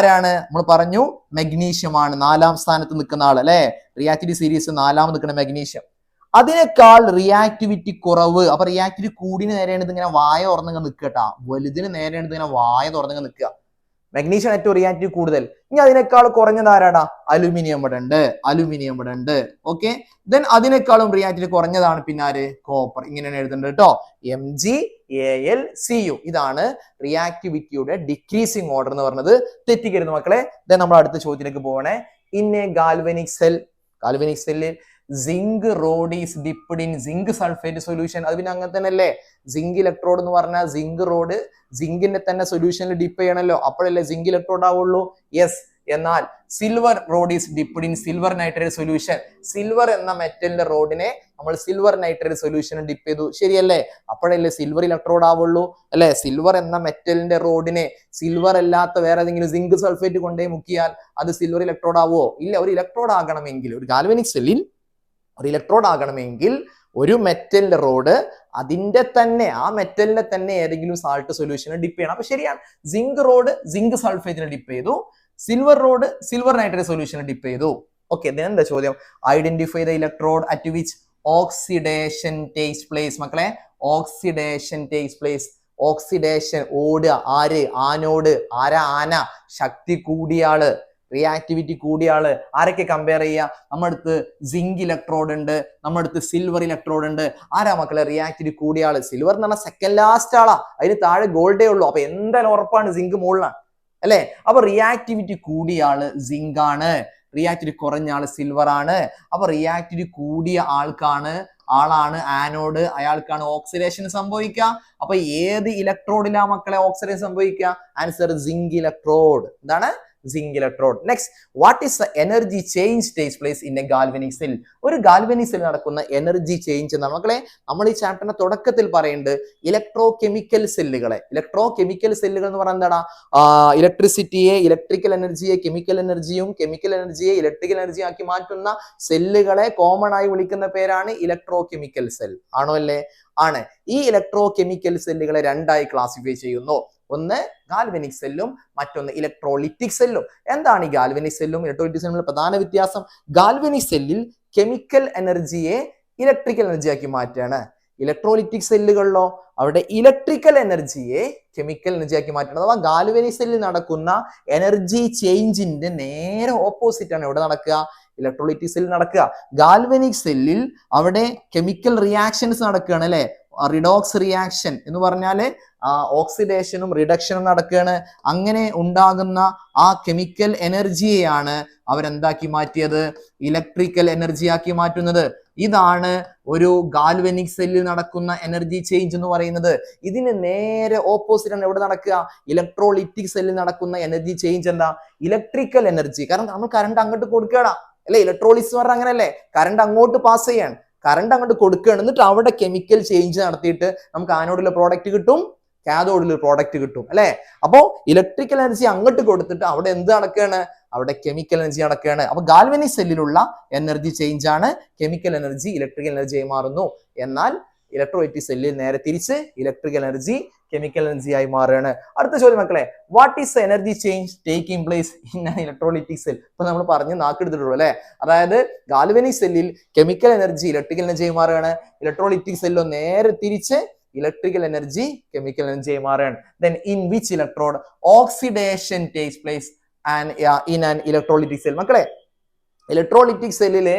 നമ്മൾ പറഞ്ഞു മഗ്നീഷ്യമാണ് 4ാം സ്ഥാനത്ത് നിൽക്കുന്ന ആൾ അല്ലെ? റിയാക്ടിവിറ്റി സീരീസ് 4ാമത് നിൽക്കുന്ന മഗ്നീഷ്യം. അതിനേക്കാൾ റിയാക്ടിവിറ്റി കുറവ്. അപ്പൊ റിയാക്ടിവിറ്റി കൂടിന് നേരെയാണ് ഇതിങ്ങനെ വായ തുറന്നങ്ങ് നിൽക്കട്ടാ. വലുതിന് നേരെയാണ് ഇതിങ്ങനെ വായ തുറന്നങ്ങ് നിൽക്കുക. മഗ്നീഷ്യം ഏറ്റവും റിയാക്ടിവിറ്റി കൂടുതൽ. ഇനി അതിനേക്കാൾ കുറഞ്ഞത് ആരാടാ? അലുമിനിയം ഇവിടെ ഉണ്ട്. ഓക്കെ. ദെൻ അതിനേക്കാളും റിയാക്ടിവിറ്റി കുറഞ്ഞതാണ് പിന്നെ ആര്? കോപ്പർ. ഇങ്ങനെയാണ് എഴുതേണ്ടത് കേട്ടോ. Mg, Al, Cu. ഇതാണ് റിയാക്ടിവിറ്റിയുടെ ഡിക്രീസിങ് ഓർഡർ എന്ന് പറഞ്ഞത്. തെറ്റിക്കരുത് മക്കളെ. ദെൻ നമ്മൾ അടുത്ത ചോദ്യത്തിലേക്ക് പോകണേ. ഇൻ എ ഗാൽവനിക് സെല്ലിൽ zinc rod is dipped in zinc sulphate solution. അത് പിന്നെ അങ്ങനെ തന്നെ അല്ലേ, സിങ്ക് ഇലക്ട്രോഡ് എന്ന് പറഞ്ഞാൽ സിങ്ക് റോഡ് സിങ്കിന്റെ തന്നെ സൊല്യൂഷനിൽ ഡിപ്പ് ചെയ്യണമല്ലോ, അപ്പോഴല്ലേ സിങ്ക് ഇലക്ട്രോഡ് ആവുള്ളൂ. യെസ്. എന്നാൽ silver road is dipped in silver nitrate solution. Silver എന്ന മെറ്റലിന്റെ റോഡിനെ നമ്മൾ സിൽവർ നൈട്രേറ്റ് സൊല്യൂഷൻ ഡിപ്പ് ചെയ്തു, ശരിയല്ലേ? അപ്പോഴല്ലേ സിൽവർ ഇലക്ട്രോഡ് ആവുള്ളൂ അല്ലെ? സിൽവർ എന്ന മെറ്റലിന്റെ റോഡിനെ സിൽവർ അല്ലാത്ത വേറെ ഏതെങ്കിലും സിങ്ക് സൾഫേറ്റ് കൊണ്ടേ മുക്കിയാൽ അത് സിൽവർ ഇലക്ട്രോഡ് ആവുമോ? ഇല്ല. ഒരു ഇലക്ട്രോഡ് ആകണമെങ്കിൽ, ഒരു ഗാൽവനിക് സെല്ലിൽ ഒരു ഇലക്ട്രോഡ് ആകണമെങ്കിൽ ഒരു മെറ്റലിന്റെ റോഡ് അതിന്റെ തന്നെ ആ മെറ്റലിന്റെ തന്നെ ഏതെങ്കിലും സാൾട്ട് സൊല്യൂഷനെ ഡിപ്പ് ചെയ്യണം. അപ്പൊ ശരിയാണ്, സിങ്ക് റോഡ് സിങ്ക് സൾഫേറ്റിനെ ഡിപ്പ് ചെയ്തു, സിൽവർ റോഡ് സിൽവർ നൈട്രേറ്റ് സൊല്യൂഷനെ ഡിപ്പ് ചെയ്തു. ഓക്കെ, എന്താ ചോദ്യം? Identify the electrode at which oxidation takes place. മക്കളെ, ഓക്സിഡേഷൻ ടേക്സ് പ്ലേസ്. ഓക്സിഡേഷൻ, ഓടുക, ആര്? ആനോട്. ആരാ ആന? ശക്തി കൂടിയ ആള്, റിയാക്ടിവിറ്റി കൂടിയ ആള്. ആരൊക്കെ കമ്പയർ ചെയ്യുക? നമ്മുടെ അടുത്ത് സിങ്ക് ഇലക്ട്രോഡ് ഉണ്ട്, നമ്മുടെ അടുത്ത് സിൽവർ ഇലക്ട്രോഡ് ഉണ്ട്. ആരാ മക്കളെ റിയാക്ടിവിറ്റി കൂടിയ ആള്? സിൽവർ എന്ന് പറഞ്ഞാൽ സെക്കൻഡ് ലാസ്റ്റ് ആളാ, അതിന് താഴെ ഗോൾഡേ ഉള്ളൂ. അപ്പൊ എന്തായാലും ഉറപ്പാണ് സിങ്ക് മുകളിലാണ് അല്ലെ? അപ്പൊ റിയാക്ടിവിറ്റി കൂടിയ ആള് സിങ്ക് ആണ്, റിയാക്ടിവിറ്റി കുറഞ്ഞ ആള് സിൽവർ ആണ്. അപ്പൊ റിയാക്ടിവിറ്റി കൂടിയ ആളാണ് ആനോഡ്, അയാൾക്കാണ് ഓക്സിഡേഷൻ സംഭവിക്കുക. അപ്പൊ ഏത് ഇലക്ട്രോഡിലാ മക്കളെ ഓക്സിഡേഷൻ സംഭവിക്കുക? Answer zinc electrode. എന്താണ്? Zinc electrode. Next, what is the energy change takes place in a galvanic cell? ഒരു ഗാൽവനിക് സെൽ നടക്കുന്ന എനർജി ചേഞ്ച് എന്നാണ് മക്കളെ നമ്മൾ ഈ ചാപ്റ്ററിന്റെ തുടക്കത്തിൽ പറയുന്നത്. ഇലക്ട്രോ കെമിക്കൽ സെല്ലുകൾ എന്ന് പറഞ്ഞാൽ എന്താണ്? ഇലക്ട്രിസിറ്റിയെ, ഇലക്ട്രിക്കൽ എനർജിയെ കെമിക്കൽ എനർജിയും, കെമിക്കൽ എനർജിയെ ഇലക്ട്രിക്കൽ എനർജി ആക്കി മാറ്റുന്ന സെല്ലുകളെ കോമൺ ആയി വിളിക്കുന്ന പേരാണ് ഇലക്ട്രോ കെമിക്കൽ സെൽ. ആണോ അല്ലേ? ആണ്. ഈ ഇലക്ട്രോ കെമിക്കൽ സെല്ലുകളെ രണ്ടായി ക്ലാസിഫൈ ചെയ്യുന്നു. ഒന്ന് ഗാൽവനിക് സെല്ലും, മറ്റൊന്ന് ഇലക്ട്രോളിറ്റിക് സെല്ലും. എന്താണ് ഈ ഗാൽവനിക് സെല്ലും ഇലക്ട്രോളിറ്റിക് സെല്ലും പ്രധാന വ്യത്യാസം? ഗാൽവനിക് സെല്ലിൽ കെമിക്കൽ എനർജിയെ ഇലക്ട്രിക്കൽ എനർജി ആക്കി മാറ്റാണ്. ഇലക്ട്രോളിറ്റിക് സെല്ലുകളിലോ അവിടെ ഇലക്ട്രിക്കൽ എനർജിയെ കെമിക്കൽ എനർജി ആക്കി മാറ്റണം. അഥവാ ഗാൽവനിക് സെല്ലിൽ നടക്കുന്ന എനർജി ചേഞ്ചിന്റെ നേരെ ഓപ്പോസിറ്റ് ആണ് ഇവിടെ നടക്കുക, ഇലക്ട്രോളിറ്റിക് സെല്ലിൽ നടക്കുക. ഗാൽവനിക് സെല്ലിൽ അവിടെ കെമിക്കൽ റിയാക്ഷൻസ് നടക്കുകയാണ് അല്ലെ? റിഡോക്സ് റിയാക്ഷൻ എന്ന് പറഞ്ഞാല് ഓക്സിഡേഷനും റിഡക്ഷനും നടക്കുകയാണ്. അങ്ങനെ ഉണ്ടാകുന്ന ആ കെമിക്കൽ എനർജിയെയാണ് അവരെന്താക്കി മാറ്റിയത്? ഇലക്ട്രിക്കൽ എനർജി ആക്കി മാറ്റുന്നത്. ഇതാണ് ഒരു ഗാൽവനിക് സെല്ലിൽ നടക്കുന്ന എനർജി ചേഞ്ച് എന്ന് പറയുന്നത്. ഇതിന് നേരെ ഓപ്പോസിറ്റ് ആണ് എവിടെ നടക്കുക? ഇലക്ട്രോളിറ്റിക് സെല്ലിൽ നടക്കുന്ന എനർജി ചേഞ്ച് എന്താ? Electrical energy. കാരണം നമ്മൾ കറണ്ട് അങ്ങോട്ട് കൊടുക്കുകയാണ് അല്ലെ? ഇലക്ട്രോളിസ് എന്ന് പറഞ്ഞാൽ അങ്ങനെയല്ലേ? കറണ്ട് അങ്ങോട്ട് പാസ് ചെയ്യാണ്, കറണ്ട് അങ്ങോട്ട് കൊടുക്കുകയാണ്, എന്നിട്ട് അവിടെ കെമിക്കൽ ചേഞ്ച് നടത്തിയിട്ട് നമുക്ക് ആനോഡിലെ പ്രോഡക്റ്റ് കിട്ടും, കാഥോഡിലെ പ്രോഡക്റ്റ് കിട്ടും അല്ലെ? അപ്പോ ഇലക്ട്രിക്കൽ എനർജി അങ്ങോട്ട് കൊടുത്തിട്ട് അവിടെ എന്ത് നടക്കുകയാണ്? അവിടെ കെമിക്കൽ എനർജി നടക്കുകയാണ്. അപ്പൊ ഗാൽവനിക് സെല്ലിലുള്ള എനർജി ചേഞ്ച് ആണ് കെമിക്കൽ എനർജി ഇലക്ട്രിക്കൽ എനർജി ആയി മാറുന്നു. എന്നാൽ ഇലക്ട്രോലൈറ്റിക് സെല്ലിൽ നേരെ തിരിച്ച് ഇലക്ട്രിക്കൽ എനർജി കെമിക്കൽ എനർജി ആയി മാറുകയാണ്. അടുത്ത ചോദ്യം മക്കളെ, what is energy change taking place in electrolytic cell? ഇപ്പൊ നമ്മൾ പറഞ്ഞ് നാക്കെടുത്തിട്ടുള്ളൂ അല്ലെ? അതായത് ഗാൽവനിക് സെല്ലിൽ കെമിക്കൽ എനർജി ഇലക്ട്രിക്കൽ എനർജി ആയി മാറുകയാണ്, ഇലക്ട്രോലൈറ്റിക് സെല്ലോ നേരെ തിരിച്ച് ഇലക്ട്രിക്കൽ എനർജി കെമിക്കൽ എനർജി ആയി മാറുകയാണ്. Then in which electrode oxidation takes place and in an electrolytic cell? മക്കളെ, ഇലക്ട്രോളിറ്റിക് സെല്ലിലെ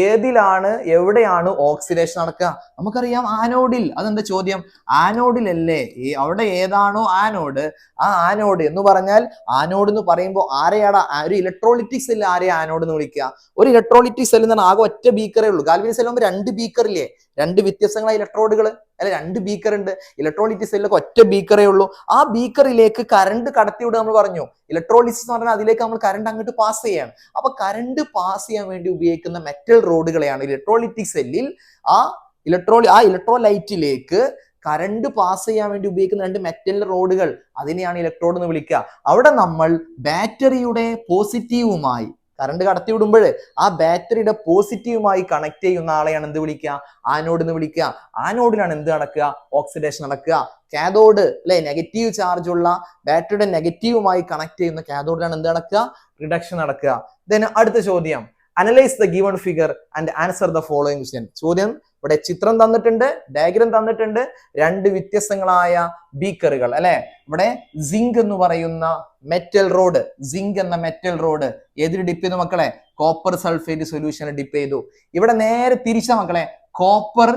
ഏതിലാണ് എവിടെയാണ് ഓക്സിഡേഷൻ നടക്കുക? നമുക്കറിയാം ആനോഡിൽ. അതെന്താ ചോദ്യം? ആനോഡിലല്ലേ? അവിടെ ഏതാണോ ആനോഡ്, ആ ആനോഡ് എന്ന് പറഞ്ഞാൽ, ആനോഡ് എന്ന് പറയുമ്പോൾ ആരെയാടാ? ഒരു ഇലക്ട്രോളിറ്റിക് സെല്ല് ആരെയാ ആനോഡ് എന്ന് വിളിക്കുക? ഒരു ഇലക്ട്രോളിറ്റിക് സെല്ലിൽ നിന്ന് ആകെ ഒറ്റ ബീക്കറേ ഉള്ളൂ. ഗാൽവനിക് സെല്ല് ആകുമ്പോൾ 2 ബീക്കർ ഇല്ലേ? 2 വ്യത്യസ്തങ്ങളായ ഇലക്ട്രോഡുകൾ അല്ലെ? 2 ബീക്കർ ഉണ്ട്. ഇലക്ട്രോളിറ്റിക് സെല്ലിലൊക്കെ ഒറ്റ ബീക്കറേ ഉള്ളൂ. ആ ബീക്കറിലേക്ക് കറണ്ട് കടത്തിവിടുക നമ്മൾ പറഞ്ഞു. ഇലക്ട്രോളിസിസ് എന്ന് പറഞ്ഞാൽ അതിലേക്ക് നമ്മൾ കറണ്ട് അങ്ങോട്ട് പാസ് ചെയ്യാണ്. അപ്പൊ കറണ്ട് പാസ് ചെയ്യാൻ വേണ്ടി ഉപയോഗിക്കുന്ന മെറ്റൽ റോഡുകളെയാണ് ഇലക്ട്രോളിറ്റിക് സെല്ലിൽ ആ ഇലക്ട്രോലൈറ്റിലേക്ക് കറണ്ട് പാസ് ചെയ്യാൻ വേണ്ടി ഉപയോഗിക്കുന്ന 2 മെറ്റൽ റോഡുകൾ, അതിനെയാണ് ഇലക്ട്രോഡ് എന്ന് വിളിക്കുക. അവിടെ നമ്മൾ ബാറ്ററിയുടെ പോസിറ്റീവുമായി കറണ്ട് കടത്തി വിടുമ്പോൾ ആ ബാറ്ററിയുടെ പോസിറ്റീവുമായി കണക്ട് ചെയ്യുന്ന ആളെയാണ് എന്ത് വിളിക്കുക? ആനോഡ് എന്ന് വിളിക്കുക. ആനോഡിലാണ് എന്ത് നടക്കുക? ഓക്സിഡേഷൻ നടക്കുക. കാഥോഡ് അല്ലെ? നെഗറ്റീവ് ചാർജ് ഉള്ള ബാറ്ററിയുടെ നെഗറ്റീവുമായി കണക്ട് ചെയ്യുന്ന കാഥോഡിലാണ് എന്ത് നടക്കുക? റിഡക്ഷൻ നടക്കുക. ദെൻ അടുത്ത ചോദ്യം, analyse the given figure and answer the following question. ചോദ്യം ഇവിടെ ചിത്രം തന്നിട്ടുണ്ട്, ഡയഗ്രം തന്നിട്ടുണ്ട്, 2 വ്യത്യസ്തങ്ങളായ ബീക്കറുകൾ അല്ലെ? ഇവിടെ സിങ്ക് എന്ന് പറയുന്ന മെറ്റൽ റോഡ്, സിങ്ക് എന്ന മെറ്റൽ റോഡ് ഏതിൽ ഡിപ്പ് ചെയ്തു മക്കളെ? കോപ്പർ സൾഫേറ്റ് സൊല്യൂഷനിൽ ഡിപ്പ് ചെയ്തു. ഇവിടെ നേരെ തിരിച്ച മക്കളെ, കോപ്പർ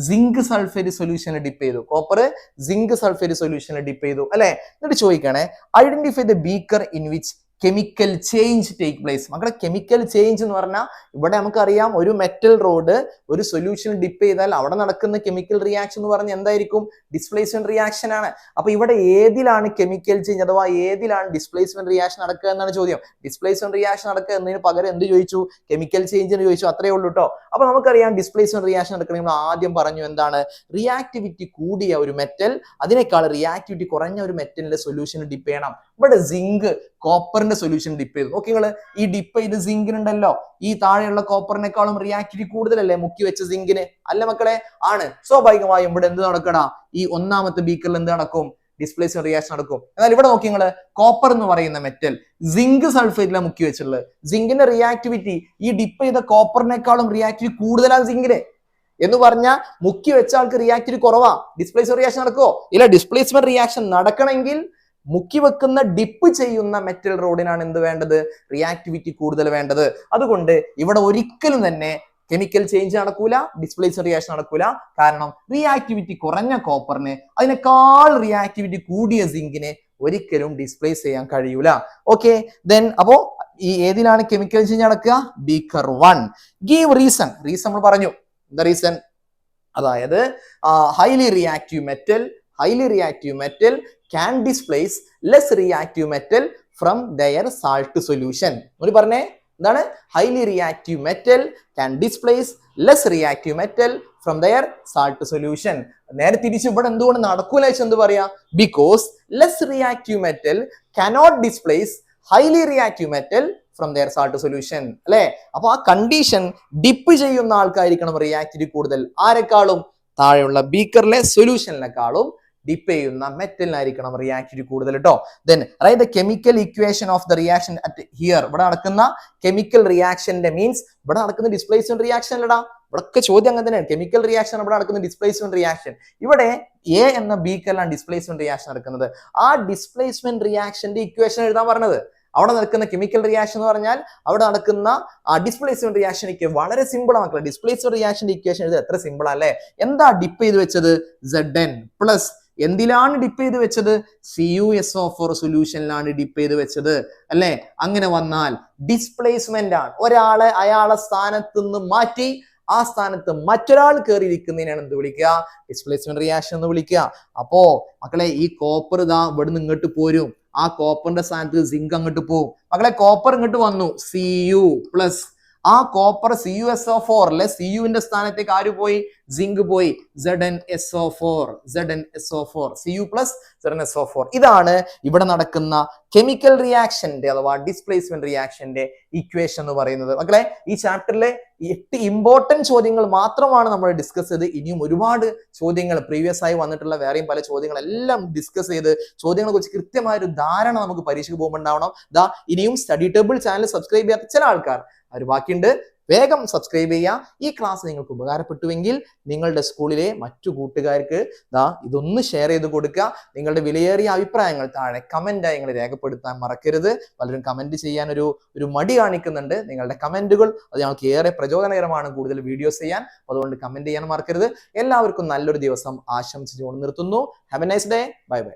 സിങ്ക് സൾഫേറ്റ് സൊല്യൂഷനിൽ ഡിപ്പ് ചെയ്തു. കോപ്പർ സിങ്ക് സൾഫേറ്റ് സൊല്യൂഷനിൽ ഡിപ്പ് ചെയ്തു അല്ലെ? എന്നിട്ട് ചോദിക്കണേ, identify the beaker in which chemical change take place. മക്കളെ കെമിക്കൽ ചേഞ്ച് എന്ന് പറഞ്ഞാൽ ഇവിടെ നമുക്കറിയാം ഒരു മെറ്റൽ റോഡ് ഒരു സൊല്യൂഷൻ ഡിപ്പ് ചെയ്താൽ അവിടെ നടക്കുന്ന കെമിക്കൽ റിയാക്ഷൻ എന്ന് പറഞ്ഞാൽ എന്തായിരിക്കും? ഡിസ്പ്ലേസ്മെന്റ് റിയാക്ഷൻ ആണ്. അപ്പൊ ഇവിടെ ഏതിലാണ് കെമിക്കൽ ചേഞ്ച് അഥവാ ഏതിലാണ് ഡിസ്പ്ലേസ്മെന്റ് റിയാക്ഷൻ നടക്കുക എന്നാണ് ചോദ്യം. ഡിസ്പ്ലേസ്മെന്റ് റിയാക്ഷൻ നടക്കുക എന്നതിന് പകരം എന്ത് ചോദിച്ചു? കെമിക്കൽ ചേഞ്ച് എന്ന് ചോദിച്ചു. അത്രേ ഉള്ളൂ കേട്ടോ. അപ്പൊ നമുക്കറിയാം ഡിസ്പ്ലേസ്മെന്റ് റിയാക്ഷൻ നടക്കണമെങ്കിൽ നമ്മൾ ആദ്യം പറഞ്ഞു എന്താണ്? റിയാക്ടിവിറ്റി കൂടിയ ഒരു മെറ്റൽ അതിനേക്കാൾ റിയാക്ടിവിറ്റി കുറഞ്ഞ ഒരു മെറ്റലിന്റെ സൊല്യൂഷൻ ഡിപ്പ് ചെയ്യണം. ഇവിടെ സിങ്ക് കോപ്പറിന്റെ സൊല്യൂഷൻ ഡിപ്പ് ചെയ്തു. നോക്കി നിങ്ങൾ ഈ ഡിപ്പ് ചെയ്ത് സിങ്കിനുണ്ടല്ലോ, ഈ താഴെയുള്ള കോപ്പറിനേക്കാളും റിയാക്ടിവിറ്റി കൂടുതലല്ലേ മുക്കി വെച്ച സിങ്കിന്? അല്ല മക്കളെ? ആണ്. സ്വാഭാവികമായും ഇവിടെ എന്ത് നടക്കടാ? ഈ ഒന്നാമത്തെ ബീക്കറിൽ എന്ത് നടക്കും? ഡിസ്പ്ലേസ്മെന്റ് റിയാക്ഷൻ നടക്കും. എന്നാൽ ഇവിടെ നോക്കി നിങ്ങൾ കോപ്പർ എന്ന് പറയുന്ന മെറ്റൽ സിങ്ക് സൾഫേറ്റിലാണ് മുക്കി വെച്ചിട്ടുള്ളത്. സിങ്കിന്റെ റിയാക്ടിവിറ്റി ഈ ഡിപ്പ് ചെയ്ത കോപ്പറിനേക്കാളും റിയാക്ടിവിറ്റി കൂടുതലാണ് സിങ്കിന് എന്ന് പറഞ്ഞാൽ മുക്കി വെച്ച ആൾക്ക് റിയാക്ടിവിറ്റി കുറവാ. ഡിസ്പ്ലേസ്മെന്റ് റിയാക്ഷൻ നടക്കുമോ? ഇല്ല. ഡിസ്പ്ലേസ്മെന്റ് റിയാക്ഷൻ നടക്കണമെങ്കിൽ മുക്കി വെക്കുന്ന ഡിപ്പ് ചെയ്യുന്ന മെറ്റൽ റോഡിനാണ് എന്ത് വേണ്ടത്? റിയാക്ടിവിറ്റി കൂടുതൽ വേണ്ടത്. അതുകൊണ്ട് ഇവിടെ ഒരിക്കലും തന്നെ കെമിക്കൽ ചേഞ്ച് നടക്കൂല, ഡിസ്പ്ലേസ്മെന്റ് റിയാക്ഷൻ നടക്കൂല. കാരണം റിയാക്ടിവിറ്റി കുറഞ്ഞ കോപ്പറിന് അതിനേക്കാൾ റിയാക്ടിവിറ്റി കൂടിയ സിങ്കിനെ ഒരിക്കലും ഡിസ്പ്ലേസ് ചെയ്യാൻ കഴിയൂല. ഓക്കെ, ദെൻ അപ്പോ ഈ ഏതിലാണ് കെമിക്കൽ ചേഞ്ച് നടക്കുക? ബീക്കർ 1. Give reason. റീസൺ നമ്മൾ പറഞ്ഞു. എന്താ റീസൺ? അതായത് highly reactive metal can displace less reactive metal from their salt solution. ഒന്ന് പറഞ്ഞേ എന്താണ്? highly reactive metal can displace less reactive metal from their salt solution. നേരെ തിരിച്ച് ഇവിടെ എന്തുകൊണ്ട് നടക്കൂല എന്ത് പറയാ? because less reactive metal cannot displace highly reactive metal from their salt solution. അല്ലേ? അപ്പൊ ആ കണ്ടീഷൻ ഡിപ്പ് ചെയ്യുന്ന ആൾക്കായിരിക്കണം റിയാക്ടിവിറ്റി കൂടുതൽ. ആരെക്കാളും? താഴെയുള്ള ബീക്കറിലെ സൊല്യൂഷനിനെക്കാളും ഡിപ്പ് ചെയ്യുന്ന മെറ്റലിനായിരിക്കണം റിയാക്ടിവിറ്റി കൂടുതൽ കേട്ടോ. Then right the chemical equation of the reaction at here. ഇവിടെ നടക്കുന്ന കെമിക്കൽ റിയാക്ഷന്റെ മീൻസ് ഇവിടെ നടക്കുന്ന ഡിസ്പ്ലേസ്മെന്റ് റിയാക്ഷൻ അല്ലടാ. ഇവിടൊക്കെ ചോദ്യം അങ്ങനെ തന്നെയാണ്. കെമിക്കൽ റിയാക്ഷൻ ഇവിടെ നടക്കുന്ന ഡിസ്പ്ലേസ്മെന്റ് റിയാക്ഷൻ. ഇവിടെ എ എന്ന ബീക്കറിലാണ് ഡിസ്പ്ലേസ്മെന്റ് റിയാക്ഷൻ നടക്കുന്നത്. ആ ഡിസ്പ്ലേസ്മെന്റ് റിയാക്ഷന്റെ ഇക്വേഷൻ എഴുതാൻ പറഞ്ഞത്. അവിടെ നടക്കുന്ന കെമിക്കൽ റിയാക്ഷൻ എന്ന് പറഞ്ഞാൽ അവിടെ നടക്കുന്ന ഡിസ്പ്ലേസ്മെന്റ് റിയാക്ഷനിക്ക് വളരെ സിമ്പിൾ ആണ് മക്കളെ. ഡിസ്പ്ലേസ്മെന്റ് റിയാക്ഷന്റെ ഇക്വേഷൻ എഴുതുക എത്ര സിമ്പിൾ അല്ലേ? എന്താ ഡിപ്പ് ചെയ്ത് വെച്ചത്? Zn പ്ലസ് എന്തിലാണ് ഡിപ്പ് ചെയ്ത് വെച്ചത്? CuSO4 സൊല്യൂഷനിലാണ് ഡിപ്പ് ചെയ്ത് വെച്ചത് അല്ലെ? അങ്ങനെ വന്നാൽ ഡിസ്പ്ലേസ്മെന്റ് ആണ്. ഒരാളെ അയാളെ സ്ഥാനത്ത് നിന്ന് മാറ്റി ആ സ്ഥാനത്ത് മറ്റൊരാൾ കയറിയിരിക്കുന്നതിനാണ് എന്ത് വിളിക്കുക? ഡിസ്പ്ലേസ്മെന്റ് റിയാക്ഷൻ എന്ന് വിളിക്കുക. അപ്പോ മക്കളെ ഈ കോപ്പർ ഇതാ ഇവിടുന്ന് ഇങ്ങോട്ട് പോരും. ആ കോപ്പറിന്റെ സ്ഥാനത്ത് സിങ്ക് അങ്ങോട്ട് പോകും. മക്കളെ കോപ്പർ ഇങ്ങോട്ട് വന്നു, Cu പ്ലസ് ആ കോപ്പർ CuSO4 അല്ലെ? Cuവിന്റെ സ്ഥാനത്തേക്ക് ആര് പോയി? സിങ്ക് പോയി. ZnSO4 Cu plus ZnSO4. ഇതാണ് ഇവിടെ നടക്കുന്ന കെമിക്കൽ റിയാക്ഷന്റെ അഥവാ ഡിസ്പ്ലേസ്മെന്റ് റിയാക്ഷന്റെ ഇക്വേഷൻ എന്ന് പറയുന്നത്. മക്കളെ ഈ ചാപ്റ്ററിലെ 8 ഇമ്പോർട്ടന്റ് ചോദ്യങ്ങൾ മാത്രമാണ് നമ്മൾ ഡിസ്കസ് ചെയ്ത്. ഇനിയും ഒരുപാട് ചോദ്യങ്ങൾ പ്രീവിയസ് ആയി വന്നിട്ടുള്ള വേറെയും പല ചോദ്യങ്ങളെല്ലാം ഡിസ്കസ് ചെയ്ത് ചോദ്യങ്ങളെ കുറിച്ച് കൃത്യമായ ഒരു ധാരണ നമുക്ക് പരീക്ഷയ്ക്ക് പോകുമ്പോൾ ഉണ്ടാവണം. ഇനിയും സ്റ്റഡി ടേബിൾ ചാനൽ സബ്സ്ക്രൈബ് ചെയ്യാത്ത ചില ആൾക്കാർ അവർ ബാക്കിയുണ്ട്. വേഗം സബ്സ്ക്രൈബ് ചെയ്യുക. ഈ ക്ലാസ് നിങ്ങൾക്ക് ഉപകാരപ്പെട്ടുവെങ്കിൽ നിങ്ങളുടെ സ്കൂളിലെ മറ്റു കൂട്ടുകാർക്ക് ഇതൊന്ന് ഷെയർ ചെയ്ത് കൊടുക്കുക. നിങ്ങളുടെ വിലയേറിയ അഭിപ്രായങ്ങൾ താഴെ കമന്റായി നിങ്ങൾ രേഖപ്പെടുത്താൻ മറക്കരുത്. പലരും കമന്റ് ചെയ്യാൻ ഒരു മടി കാണിക്കുന്നുണ്ട്. നിങ്ങളുടെ കമന്റുകൾ അത് ഞങ്ങൾക്ക് ഏറെ പ്രചോദനകരമാണ് കൂടുതൽ വീഡിയോസ് ചെയ്യാൻ. അതുകൊണ്ട് കമന്റ് ചെയ്യാൻ മറക്കരുത്. എല്ലാവർക്കും നല്ലൊരു ദിവസം ആശംസിച്ചുകൊണ്ട് നിർത്തുന്നു. Have A nice day. Bye bye.